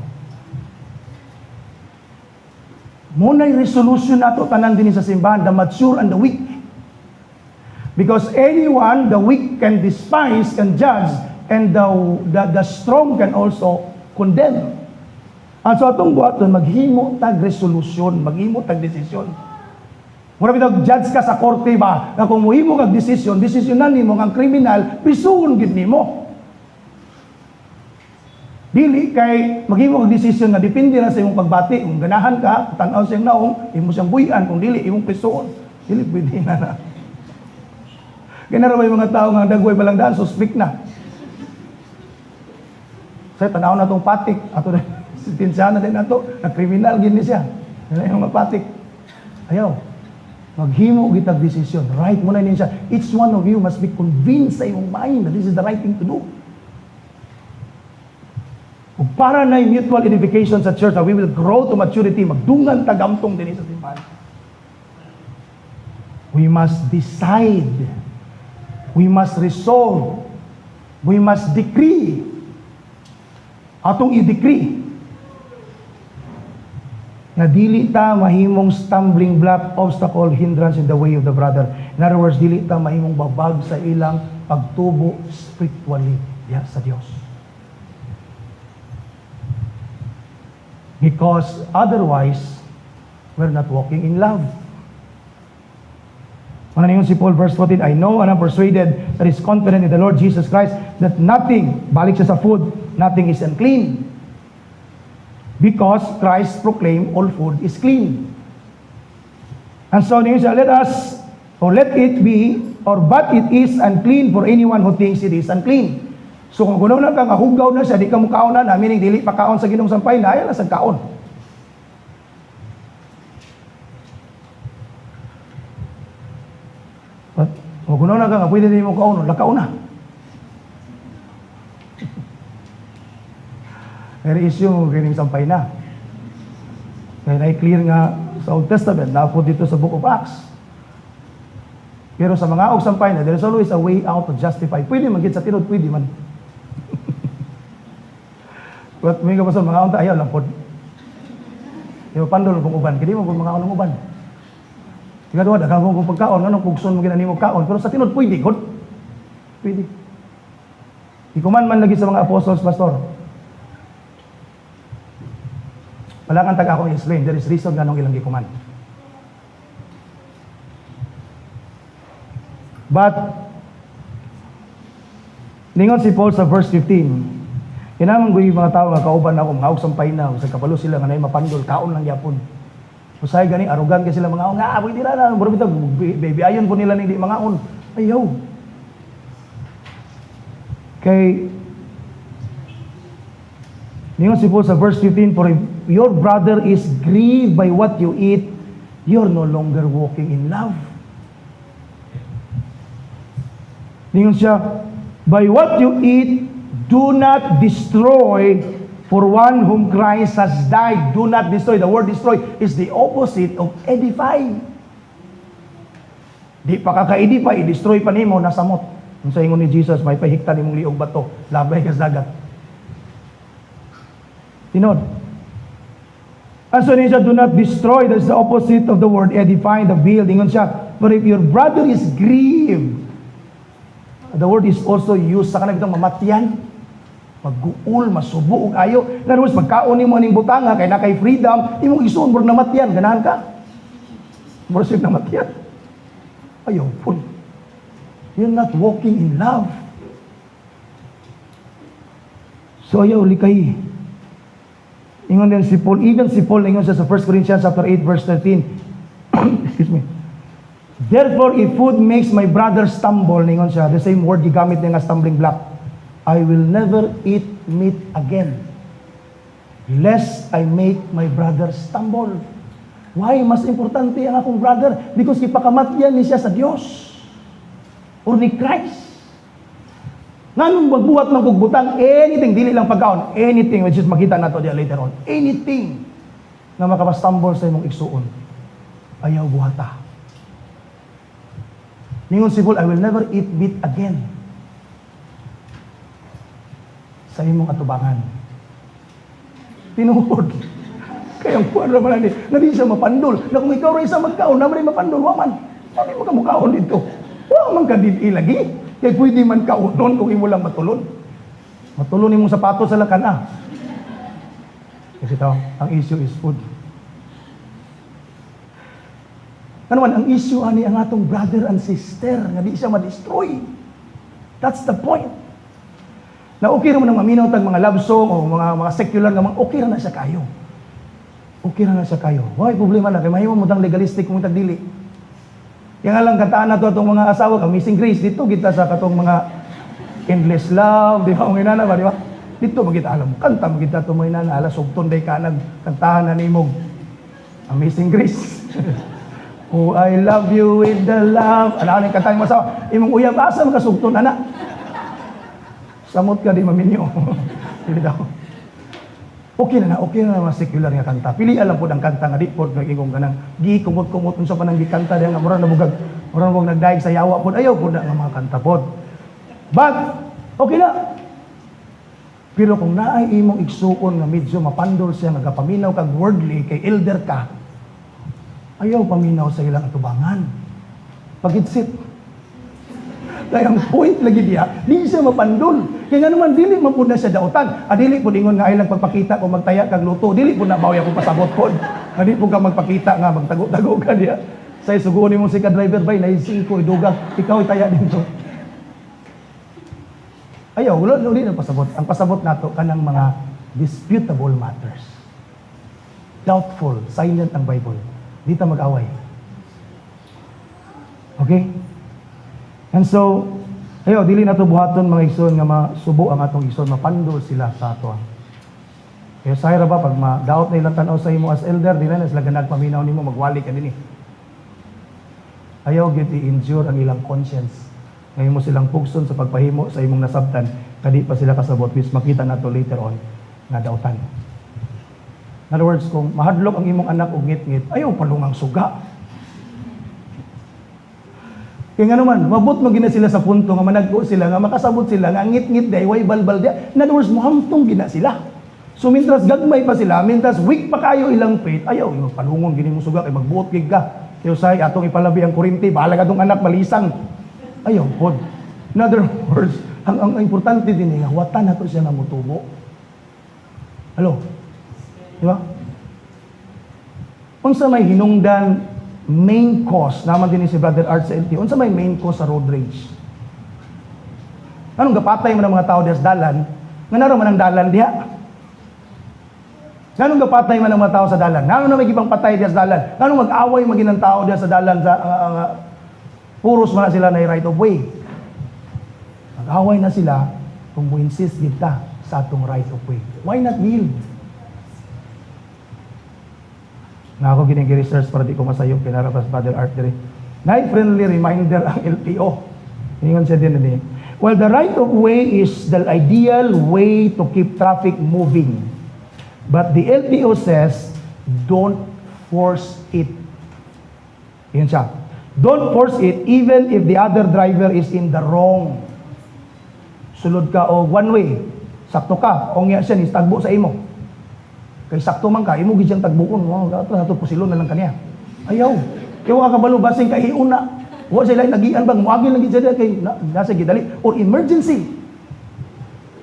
Muna'y resolution nato tanan din sa simbahan, the mature and the weak. Because anyone, the weak can despise, can judge, and the strong can also condemn. At so atong buhaton, maghimo tag resolution, maghimo tag desisyon. Mura bitag judge ka sa korte ba, na kung muhimo kag desisyonan nimo ang kriminal, prisuhon gid nimo. Dili kay maghimo kag desisyon nga depende na sa imong pagbati. Kung ganahan ka, tan-aw siyang naong, imo siyang buyan, kung dili imong prisuhon. Dili pwede na. Ganara may mga tao nga dagway balang daan, suspect na. Sa tanaw na tong patik, ato na sintensyahan na din ato, na kriminal gini siya. Yan yung mga patik. Ayaw. Maghimo gitag desisyon. Right mo na niya siya. Each one of you must be convinced sa iyong mind that this is the right thing to do. Ug para na mutual edification sa church, we will grow to maturity, magdungan tagamtong din sa simbahan. We must decide. We must resolve. We must decree. Atong i-decree na dili ta mahimong stumbling block, obstacle, hindrance in the way of the brother. In other words, dili ta mahimong babag sa ilang pagtubo spiritually sa Dios. Because otherwise, we're not walking in love. Ano yung si Paul, verse 14, I know and I'm persuaded that is confident in the Lord Jesus Christ that nothing, balik siya sa food, nothing is unclean. Because Christ proclaimed all food is clean. And so niyo siya, let it be, or but it is unclean for anyone who thinks it is unclean. So kung gunaw na kang ahugaw na siya, di ka mukaon na, meaning dili pa kaon sa Ginoong sampay na, ayaw na sa kaon. But kung gunaw na kang, pwede din mo kaon, lakaon na. Pero issue mo kining sampay na. Kaya na-clear nga sa Old Testament, napod dito sa Book of Acts. Pero sa mga og sampay na, there is always a way out to justify. Pwede man gid sa tinod, pwede man. But may kapasol, mga unta, ayaw lang po. Yung pandol kong uban, kaya mo po mga unang uban. Ikaw dagang kong pagkaon, anong kugson mo ginani mo kaon. Pero sa tinod, pwede, God. Pwede. Ikuman man lagi sa mga apostles, pastor. Wala kang taga akong explain. There is reason ganong ilang gikuman. But, ningon si Paul sa verse 15, Kinamang ko yung mga tao nga kauban ako, mga sampay na, sa kapalo sila nga na mapandol, kaon lang yapon. Usay gani, arugan ka sila mga on, nga, pwede na, bro, baby, ayon po nila hindi mga on. Ayaw. Kay, ningon si Paul sa verse 15, for if your brother is grieved by what you eat, you're no longer walking in love. Ningon siya, by what you eat, do not destroy for one whom Christ has died. Do not destroy. The word destroy is the opposite of edify. Di pa kaka-edify, i-destroy pa nimo, nasamot. Kung sa ingon ni Jesus, may pahikta ni mong liog bato, labay ka sa dagat. Tinod. And so niya, do not destroy. That's the opposite of the word edify, the building. Ingon siya, but if your brother is grieved, the word is also used sa kanang itong mamatyan. Mag-uul, masubo, ug ayo. In other words, magkaon ni mo aning butanga, kay na kay freedom, imong isuon, murag namatyan, ganahan ka. Murag namatyan. Ayaw, pun. You're not walking in love. So ayaw, likay. Ingon din si Paul, even si Paul, ingon siya sa 1 Corinthians chapter 8, verse 13. Excuse me. Therefore, if food makes my brother stumble, ingon siya, the same word gigamit niya nga stumbling block, I will never eat meat again, lest I make my brother stumble. Why? Mas importante ang akong brother because ipakamatyan ni siya sa Diyos or ni Christ. Nganong magbuhat ng kugbutang, anything, dili lang pagkaon, anything, which is makita nato diya later on, anything na makapastumble sa imong igsuon, ayaw buhata. Ningon si Paul, I will never eat meat again sa imong atubangan. Tinuod. Kaya ang kuwan naman ni, na di siya mapandol. Na kung ikaw rin sa magkaon, naman rin mapandol, waman. Sabi mo ka mukhaon dito. Waman ka din ilagi. Kaya pwede man kaunon kung imo lang matulon. Matulon imong sapatos sa lakan ah. Kasi ito, ang issue is food. Ano man, ang issue ani ang atong brother and sister nga di siya ma-destroy. That's the point. Na okay naman ang maminaw tag mga love song o mga secular nga okay na siya kayo. Okay na siya kayo. Why problema na kay mahimo mo tang legalistic mo tag dili. Yang lang kantaan nato atong mga asawa, Amazing Grace dito kita sa katong mga endless love, di ba ang inana ba, di ba? Dito magita alam, kanta magita to mo inana, ala sugton day ka nagkantahan na nimog Amazing Grace. Oh, I love you with the love. Ano ni kantahan mo sa imong uyab asa makasugton ana. Samot ka di maminyo. Dili daw. Okay na mga secular nga kanta. Pili alam po ang kanta nga di po nagingong ganang gikumot-kumot unsa pa nang gikanta diha nga murag nabugag, murag wag nagdaig sa yawa po. Ayaw po na nga mga kanta po. But okay na. Pero kung naay imong igsuon nga medyo mapandol siya nga gapaminaw kag worldly kay elder ka, ayaw paminaw sa ilang atubangan. Pagitsit. Kaya ang point lagi diya, di siya mapandol. Kaya nga naman, dili man po na siya dautan. Dili po ingon nga ilang pagpakita kung magtaya kag luto. Dili po na bawya kung pasabot po. Dili po ka magpakita nga, magtago-tago ka diya. Sa isuguon mo si ka-driver bay, naising ko, iduga, ikaw itaya dito. Ayaw, wala na pasabot. Ang pasabot nato kanang mga disputable matters. Doubtful, silent ang Bible. Di ta mag-away. Okay? And so, ayo, dili na ito buhaton mga igsoon nga masubo ang atong igsoon, mapandol sila sa ato. Kaya sahira ba, pag ma-doubt na ilang tanaw sa imo as elder, di na sila ganag paminaw nimo magwali ka din eh. Ayaw, get i-endure ang ilang conscience. Ngayon mo silang pugson sa pagpahimo sa imong nasabtan, kadi pa sila kasabot, which makita na to later on, nga dautan. In other words, kung mahadlok ang imong anak og ngit-ngit, ayaw palungang suga. Kaya nga naman, mabot mo gina sila sa punto nga managko sila, nga makasabot sila, nga ngit-ngit day, way balbal day. In other words, muhamtong gina sila. So, mintras gagmay pa sila, mintras weak pa kayo ilang faith, ayaw, yung palungon, gini mo suga, kay magbuot gig ka. Kaya say, atong ipalabi ang kurinti, bahala ka itong anak, malisang. Ayaw, pod. In other words, ang importante din nga, watan na to siya nga mutubo. Hello? Di ba? Kung sa may hinungdan, main cause, naman din si Brother Art sa LT, unsa may main cause sa road rage? Anong gapatay man ang mga tao diha sa dalan, nga naroon man ang dalan diha? Anong gapatay man ang mga tao sa dalan? Anong na may gibang patay diha sa dalan? Anong mag-away maging ang tao diha sa dalan sa puros man na sila na right of way? Mag-away na sila kung mo-insist kita sa atong right of way. Why not yield? Na ako ginigi-research para di ko masayo pinarapas Brother Art dire. Friendly reminder ang LTO. Ingon siya din ni. Well, the right of way is the ideal way to keep traffic moving. But the LTO says, don't force it. Yan siya. Don't force it even if the other driver is in the wrong. Sulod ka o one way. Sakto ka. O nga siya ni tagbo sa imo. Kay sakto man ka, imo gid siyang tagbuon, ato nato pusilon na lang kaniya. Ayaw. Kay wa ka balo basing kay una. Wa sila nagian bang muagi lang gid siya kay nasa gidali or emergency.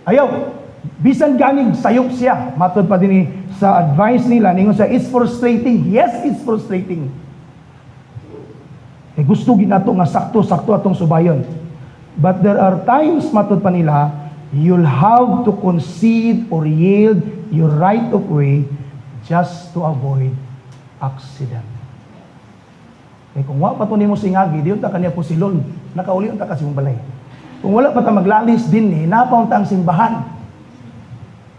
Ayaw. Bisan ganing sayop siya. Matod pa dinhi sa advice nila ningon sa it's frustrating. Yes, it's frustrating. Gusto gid nato nga sakto-sakto atong subayon. But there are times, matod pa nila, you'll have to concede or yield your right of way just to avoid accident. Eh kung wa pa to nimo singagi, diyon ta kaniya pusilon, nakauli ta kasi mong balay. Kung wala pa ta maglalis din ni, napaunta ang simbahan.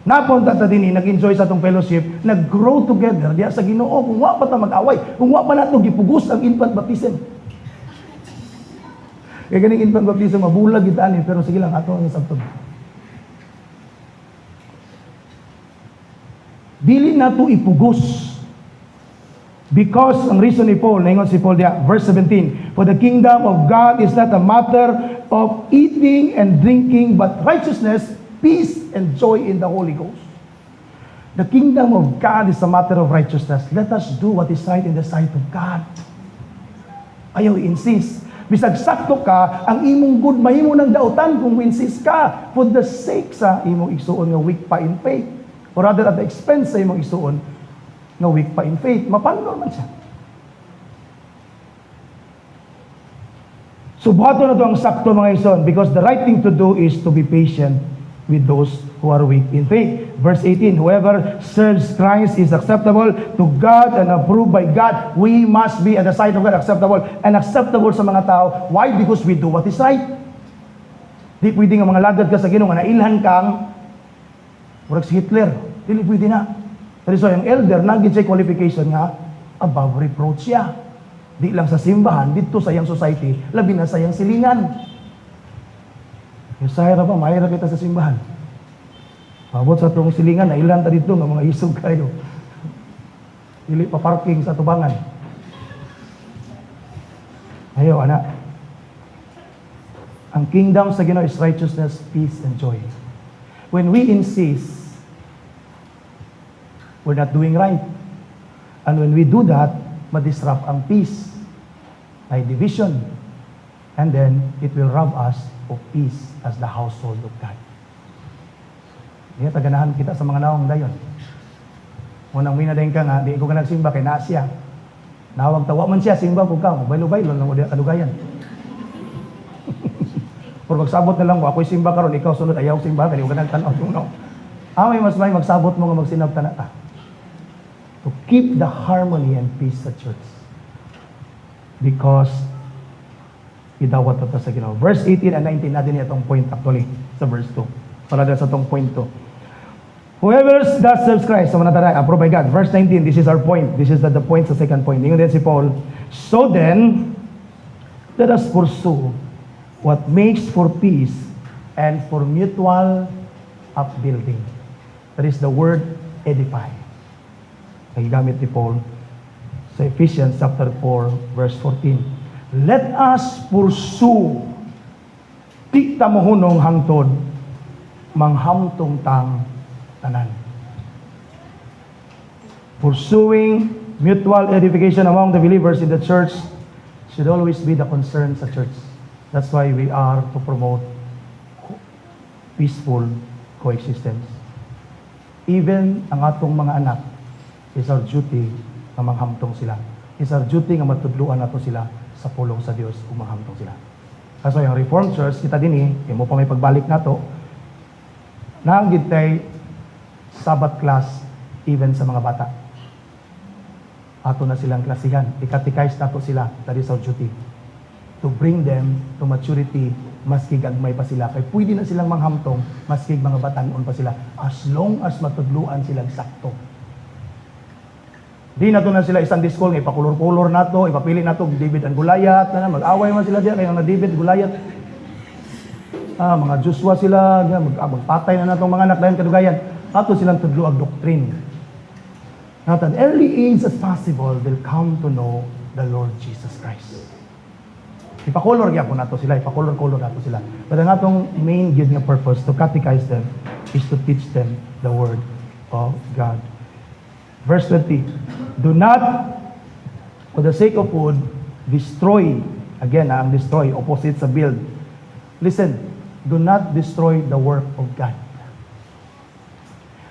Napaunta ta din ni, nag-enjoy sa atong fellowship, nag-grow together diya sa Ginoo. Kung wa pa ta mag-away, kung wa pa nato gipugos ang infant baptism. Kaya ganing infant baptism, mabulag itaan pero sige lang, ato ang sabtog. Dili na to ipugos. Because, ang reason ni Paul, naingon si Paul diya, verse 17, for the kingdom of God is not a matter of eating and drinking, but righteousness, peace, and joy in the Holy Ghost. The kingdom of God is a matter of righteousness. Let us do what is right in the sight of God. Ayaw i-insist. Bisag sakto ka, ang imong good mahimo ng dautan kung insist ka for the sake sa imong igsuon nga weak pa in faith. Or rather at the expense sa imong igsuon nga weak pa in faith. Mapandor man siya. So buhato na ito ang sakto mga ison, because the right thing to do is to be patient with those who are weak in faith. Verse 18, whoever serves Christ is acceptable to God and approved by God. We must be at the sight of God acceptable and acceptable sa mga tao. Why? Because we do what is right. Di pwede nga mga lagad ka sa Ginoo nga nailhan kang murag si Hitler. Dili pwede na. Pero so yung elder, naging siya qualification nga above reproach siya. Di lang sa simbahan, dito sa iyang society, labi na sa iyang silingan. Yung sahira pa, mahira kita sa simbahan. Pabot sa itong silingan, nailan ta dito nga mga isog kayo. Dili pa parking sa tubangan. Ayaw, anak. Ang kingdom sa Ginoo is righteousness, peace, and joy. When we insist, we're not doing right. And when we do that, madisrupt ang peace by division. And then, it will rob us of peace as the household of God. Kaya taganahan kita sa mga naong dayon. Unang minadayin ka nga, di ko ka nagsimba kay Nasya. Nawag tawa man siya, simba ko ka, baylo-baylo lang mo diya kadugayan. Pero magsabot na lang ko, ako'y simba karon, ikaw sunod, ayaw simba, kaya ka nagtanaw yung no. May mas may magsabot mo nga magsinabta na ta. To keep the harmony and peace sa church. Because idawat ito sa Ginoo. Verse 18 and 19 na din itong point actually sa verse 2. Para din sa itong point 2. Whoever does serves Christ, so manatara, approved by God. Verse 19, this is our point. This is the point sa second point. Ingon din si Paul. So then, let us pursue what makes for peace and for mutual upbuilding. That is the word edify. Nagigamit ni Paul sa Ephesians chapter 4, verse 14. Let us pursue, di ta mohunong hangtod, manghamtong tang tanan. Pursuing mutual edification among the believers in the church should always be the concern sa church. That's why we are to promote peaceful coexistence. Even ang atong mga anak, is our duty na manghamtong sila. Is our duty nga matudluan nato sila sa pulong sa Dios kung manghamtong sila. Kaso yung Reformed Church, kita din mo pa may pagbalik nato, naanggid tay Sabbath class even sa mga bata. Ato na silang klasihan. Ikatikais nato sila. That is our duty. To bring them to maturity, maski gagmay pa sila. Kaya pwede na silang manghamtong, maski mga batanon pa sila. As long as matudluan silang sakto. Di na to na sila isang school, ipakulor-kulor na to, ipapili na to, David and Goliath, mag-away man sila diyan, kaya nga David, Goliath. Mga Joshua sila, magpatay na natong mga anak dayon kadugayan. Ato silang tudlo ang doctrine. At an early age as possible, they'll come to know the Lord Jesus Christ. Ipakolor gyapon nato sila, ipakolor-kolor nato sila. But ang atong main good nga purpose to catechize them is to teach them the Word of God. Verse 20, do not, for the sake of food, destroy. Again, ang destroy, opposite sa build. Listen, do not destroy the work of God.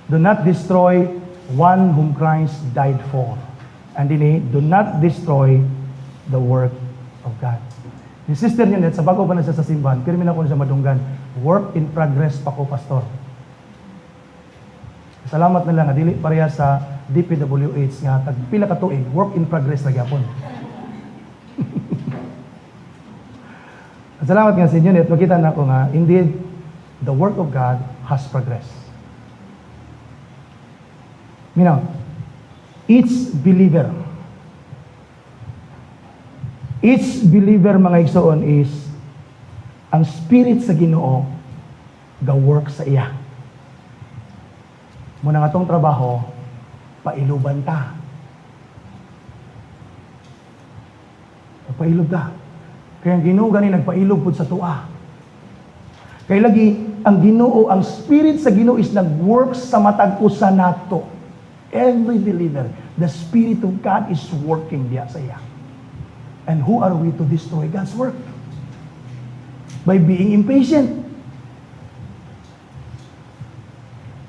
Do not destroy one whom Christ died for. And do not destroy the work of God. Ni Sister Nyonet, sa bago pa na siya sa simbahan, pero mina ko na siya madunggan, work in progress pa ko, Pastor. Salamat na lang, dili pareha sa DPWH nga, tagpila ka tuig, work in progress na gyapon. Salamat nga sa inyo, net, makita na ako nga, indeed, the work of God has progress. Each believer, mga igsoon, is ang spirit sa Ginoo ga-work sa iya. Muna nga tong trabaho, pailuban ta. Pailob ta. Kaya ang Ginoo gani nagpailob pud sa tua. Kaya lagi, ang Ginoo, ang spirit sa Ginoo is nag-work sa matag usa nato. Every believer, the Spirit of God is working diya sa iya. And who are we to destroy God's work? By being impatient.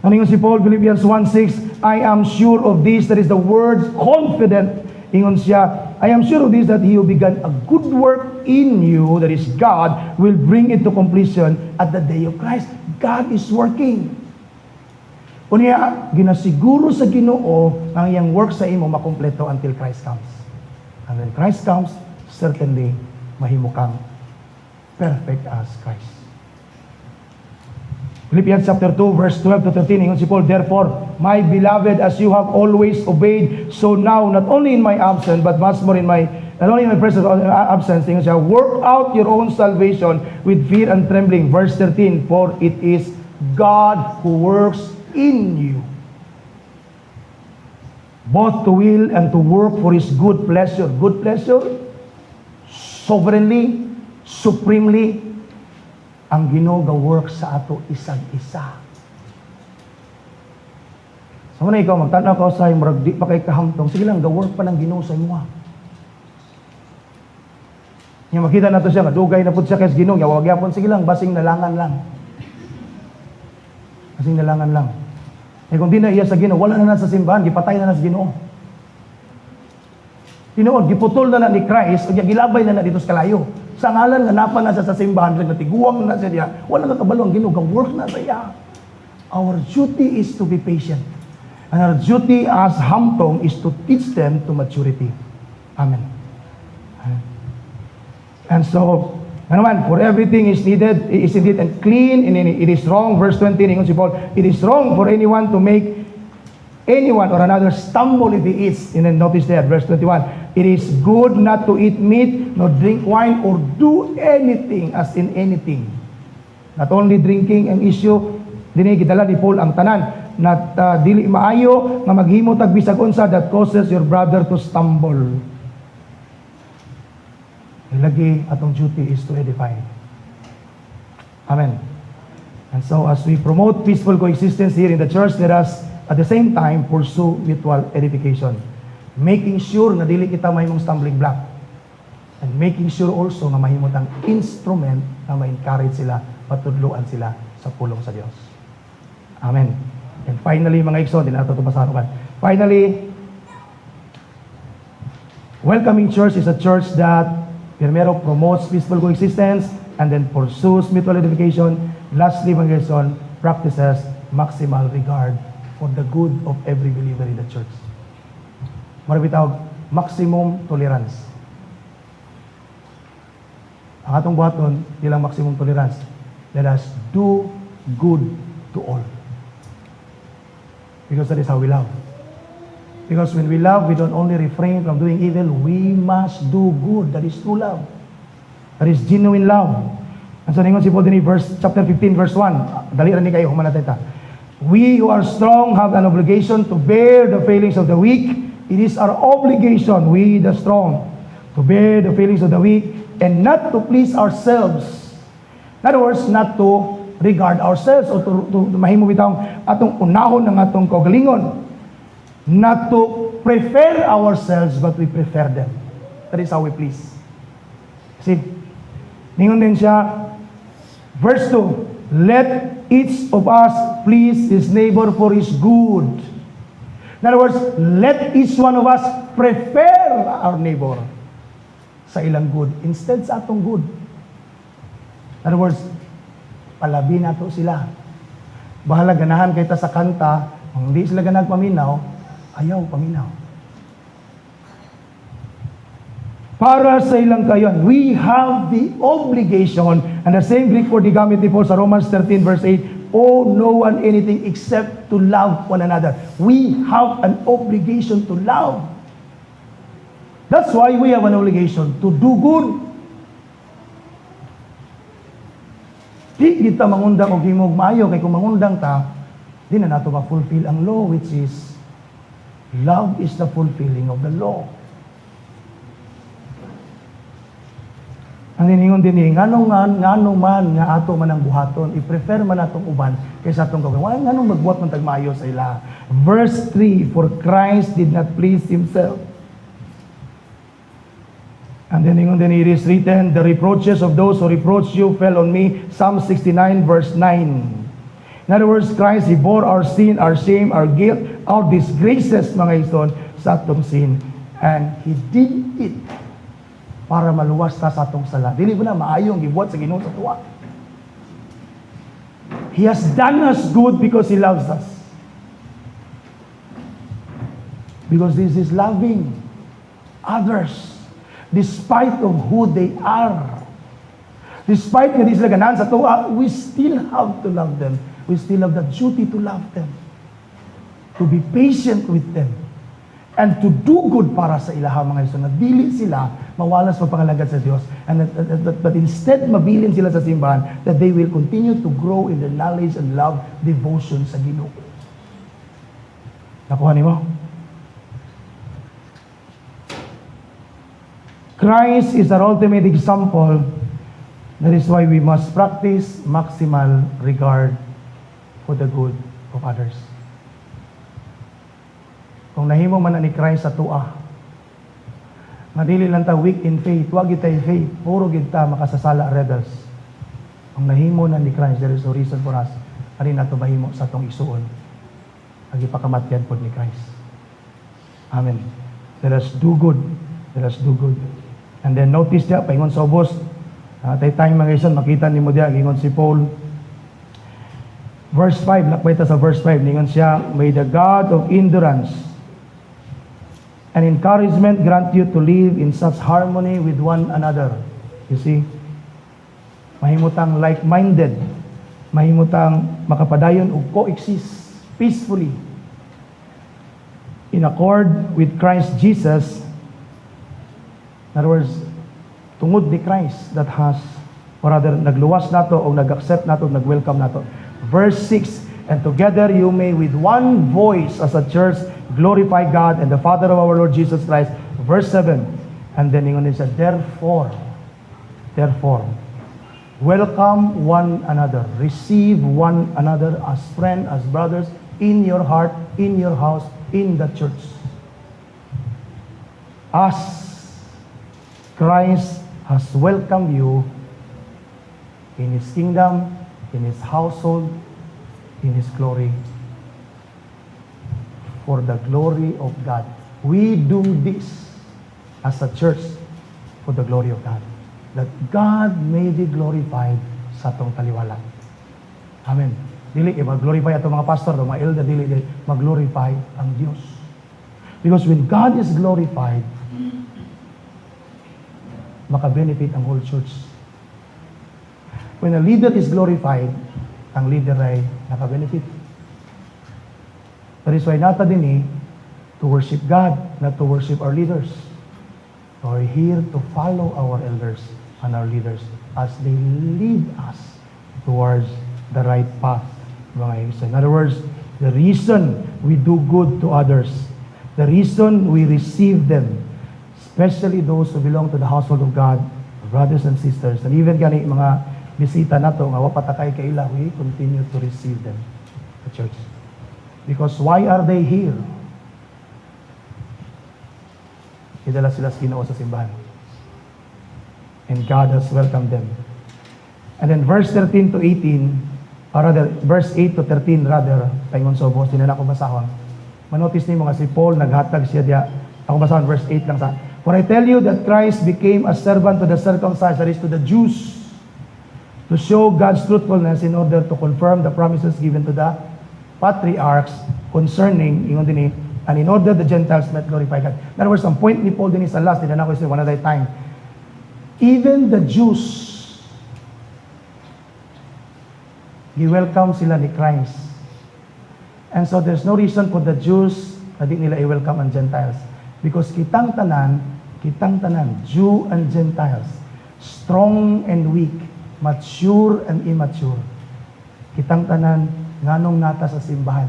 Ano yung si Paul, Philippians 1:6, I am sure of this, that is the word confident. Ingon siya, I am sure of this, that He who began a good work in you, that is God, will bring it to completion at the day of Christ. God is working. Unya, ginasiguro sa Ginoo ang iyang work sa imo makumpleto until Christ comes. And when Christ comes, certainly, mahimo kang perfect as Christ. Philippians chapter 2, verse 12 to 13, ingon si Paul, therefore, my beloved, as you have always obeyed, so now, not only in my absence, but much more not only in my presence, but absence, ingon siya, work out your own salvation with fear and trembling. Verse 13, for it is God who works in you, both to will and to work for His good pleasure. Good pleasure, sovereignly, supremely, ang Ginoo ga-work sa ato isang-isa. So muna ikaw, magtanaw ka sa murag di pa kay kahamtong, sige lang, ga-work pa ng Ginoo sa imo. Yung makita nato siya, dugay na po siya kay Ginoo, wag yapon, sige lang, basing nalangan lang. Basing nalangan lang. Eh kung di na iya sa Ginoo, wala na sa simbahan, gipatay na sa Ginoo. Tinuod, giputol na ni Christ, o gilabay na dito sa kalayo. Sa ngalan nga napan na sa simbahan, natiguang na siya diya, wala ka kabalo ang Ginoo, work na sa iya. Our duty is to be patient. And our duty as hamtong is to teach them to maturity. Amen. And so, ano man, for everything is needed, is indeed and clean, and it is wrong, verse 20, ingon si Paul, it is wrong for anyone to make anyone or another stumble if he eats. And then notice there, verse 21, it is good not to eat meat, nor drink wine, or do anything, as in anything. Not only drinking ang issue, dinay gidala ni Paul ang tanan, not dili maayo nga maghimo tag bisag unsa that causes your brother to stumble. Lagi atong duty is to edify. Amen. And so as we promote peaceful coexistence here in the church, let us at the same time pursue mutual edification, making sure na dili kita mahimong stumbling block, and making sure also na mahimot ang instrument na ma-encourage sila, patudluan sila sa pulong sa Dios. Amen. And finally, mga igsoon, din nato ito masarukan. Finally, welcoming church is a church that primero promotes peaceful coexistence and then pursues mutual edification. Lastly, mga igsoon, practices maximal regard for the good of every believer in the church. Marami tawag, maximum tolerance. Ang atong buhaton, nilang maximum tolerance. Let us do good to all. Because that is how we love. Because when we love, we don't only refrain from doing evil, we must do good. That is true love. That is genuine love. And so, ningon si Paul din chapter 15, verse 1. Dali rin kayo, humanatay ta. We who are strong have an obligation to bear the failings of the weak. It is our obligation, we the strong, to bear the failings of the weak and not to please ourselves. In other words, not to regard ourselves or to mahimo bitang atong unahon ng atong kaugalingon. Not to prefer ourselves, but we prefer them. That is how we please. See? Ningon din siya, verse 2, let each of us please his neighbor for his good. In other words, let each one of us prefer our neighbor sa ilang good instead sa atong good. In other words, palabi nato sila. Bahala ganahan kay ta sa kanta, kung hindi sila ganag paminaw, ayaw paminaw. Para sa ilang kayon, we have the obligation, and the same Greek word gamit ni Paul sa Romans 13 verse 8, owe no one anything except to love one another. We have an obligation to love. That's why we have an obligation to do good. Di kita mangundang o gimog maayo, kay kung mangundang ta, di na nato ma-fulfill ang law, which is, love is the fulfilling of the law. Ang niningon din ngano man nga ato man ang buhaton, i-prefer man atong uban kaysa atong gawin. Wala nganong magbuhat man tagmaayo sa ila. Verse 3, for Christ did not please himself. And then it is written, the reproaches of those who reproach you fell on me. Psalm 69 verse 9. In other words, Christ, He bore our sin, our shame, our guilt, our disgraces, mga ison, sa atong sin. And He did it para maluwas ta sa atong sala. Dili ba na maayong gibuhat sa Ginoo sa tuwa? He has done us good because He loves us. Because this is loving others despite of who they are. Despite nga di sila ganahan sa tuwa, we still have to love them. We still have the duty to love them. To be patient with them. And to do good para sa ilaha, mga iso, na dili sila mawalas mapangalagad sa Diyos. And but instead, mabilin sila sa simbahan, that they will continue to grow in the knowledge and love, devotion sa Ginoo. Nakuha niyo mo? Christ is our ultimate example. That is why we must practice maximal regard for the good of others. Kung nahimo man na ni Christ sa tuwa, madili lang ta weak in faith, wag kita in faith, puro gid ta makasasala rebels. Kung nahimo na ni Christ, there is no reason for us ani nato mahimo sa tong isuon. Agi pakamatyan pod ni Christ. Amen. Let us do good. Let us do good. And then notice dia paingon sa ubos, tay time mga ison makita nimo dia gingon si Paul. Verse 5, lakway ta sa verse 5, ningon siya, may the God of endurance and encouragement grant you to live in such harmony with one another. You see? Mahimutang like-minded. Mahimutang makapadayon o coexist peacefully in accord with Christ Jesus. In other words, tungod ni Christ that has, or rather, nagluwas nato o nag-accept nato, nag-welcome nato. Verse 6, and together you may with one voice as a church glorify God and the Father of our Lord Jesus Christ. Verse 7, and then ingon niya, therefore, welcome one another, receive one another as friends, as brothers, in your heart, in your house, in the church. As Christ has welcomed you in His kingdom, in His household, in His glory, for the glory of God. We do this as a church for the glory of God. That God may be glorified sa atong taliwala. Amen. Dili mag-glorify atong mga pastor, mga elder, dili mag-glorify ang Diyos. Because when God is glorified, maka-benefit ang whole church. When a leader is glorified, ang leader ay naka-benefit. That is why nata din to worship God, not to worship our leaders. We are here to follow our elders and our leaders as they lead us towards the right path. In other words, the reason we do good to others, the reason we receive them, especially those who belong to the household of God, brothers and sisters, and even gani mga bisita nato nga wa patakay kaila, we continue to receive them the church. Because why are they here? Idala sila sa Ginoo sa simbahan. And God has welcomed them. And then verse 13 to 18, or rather, verse 8 to 13 rather, paingon sa ubos, din na ako basahon. Manotice niyo mga si Paul, naghatag siya diya. Ako basahon verse 8 lang sa, For I tell you that Christ became a servant to the circumcised, that is, to the Jews, to show God's truthfulness in order to confirm the promises given to the patriarchs concerning, and in order the Gentiles might glorify God. In other words, ang point ni Paul din sa last, din na ko one at a time. Even the Jews, i-welcome sila ni Christ. And so there's no reason for the Jews na di nila i-welcome ang Gentiles. Because kitang tanan, Jew and Gentiles, strong and weak, mature and immature. Kitang tanan, nganong nata sa simbahan?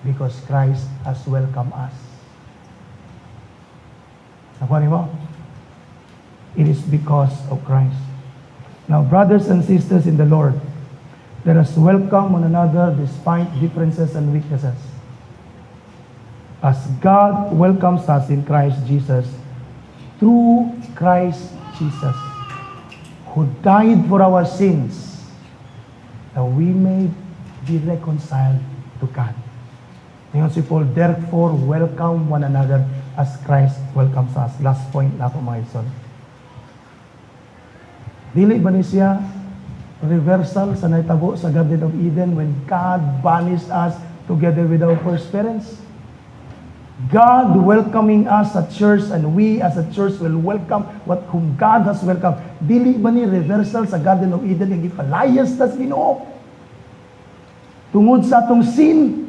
Because Christ has welcomed us. Nakuha mo? It is because of Christ. Now, brothers and sisters in the Lord, let us welcome one another despite differences and weaknesses. As God welcomes us in Christ Jesus, through Christ Jesus, who died for our sins, that we may be reconciled to God. Ngayon si Paul, therefore, welcome one another as Christ welcomes us. Last point na po mga ison. Dili ba ni siya reversal sa naitabo sa Garden of Eden when God banished us together with our first parents? God welcoming us at church, and we as a church will welcome whom God has welcomed. Dili ba ni reversal sa Garden of Eden yung ipalayas tas Ginoo tungod sa atong sin?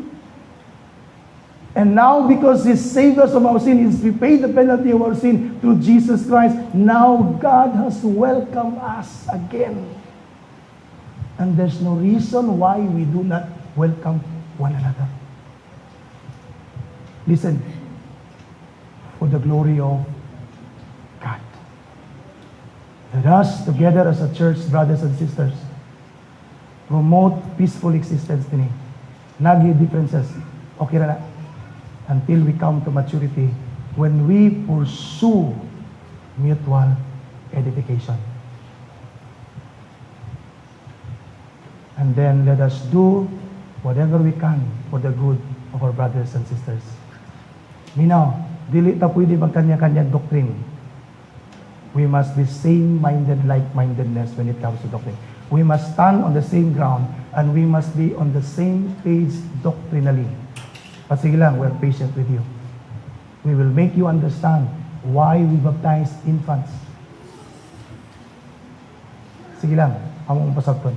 And now, because He saved us from our sin, He's repaid the penalty of our sin through Jesus Christ. Now, God has welcomed us again. And there's no reason why we do not welcome one another. Listen, for the glory of God. Let us, together as a church, brothers and sisters, promote peaceful existence din. Nagi differences. Okay na. Until we come to maturity, when we pursue mutual edification. And then let us do whatever we can for the good of our brothers and sisters. Minaw, dili ta pwede magkanya-kanya doctrine. We must be same-minded, like-mindedness when it comes to doctrine. We must stand on the same ground and we must be on the same page doctrinally. But sige lang, we're patient with you. We will make you understand why we baptize infants. Sige lang, among pasagton.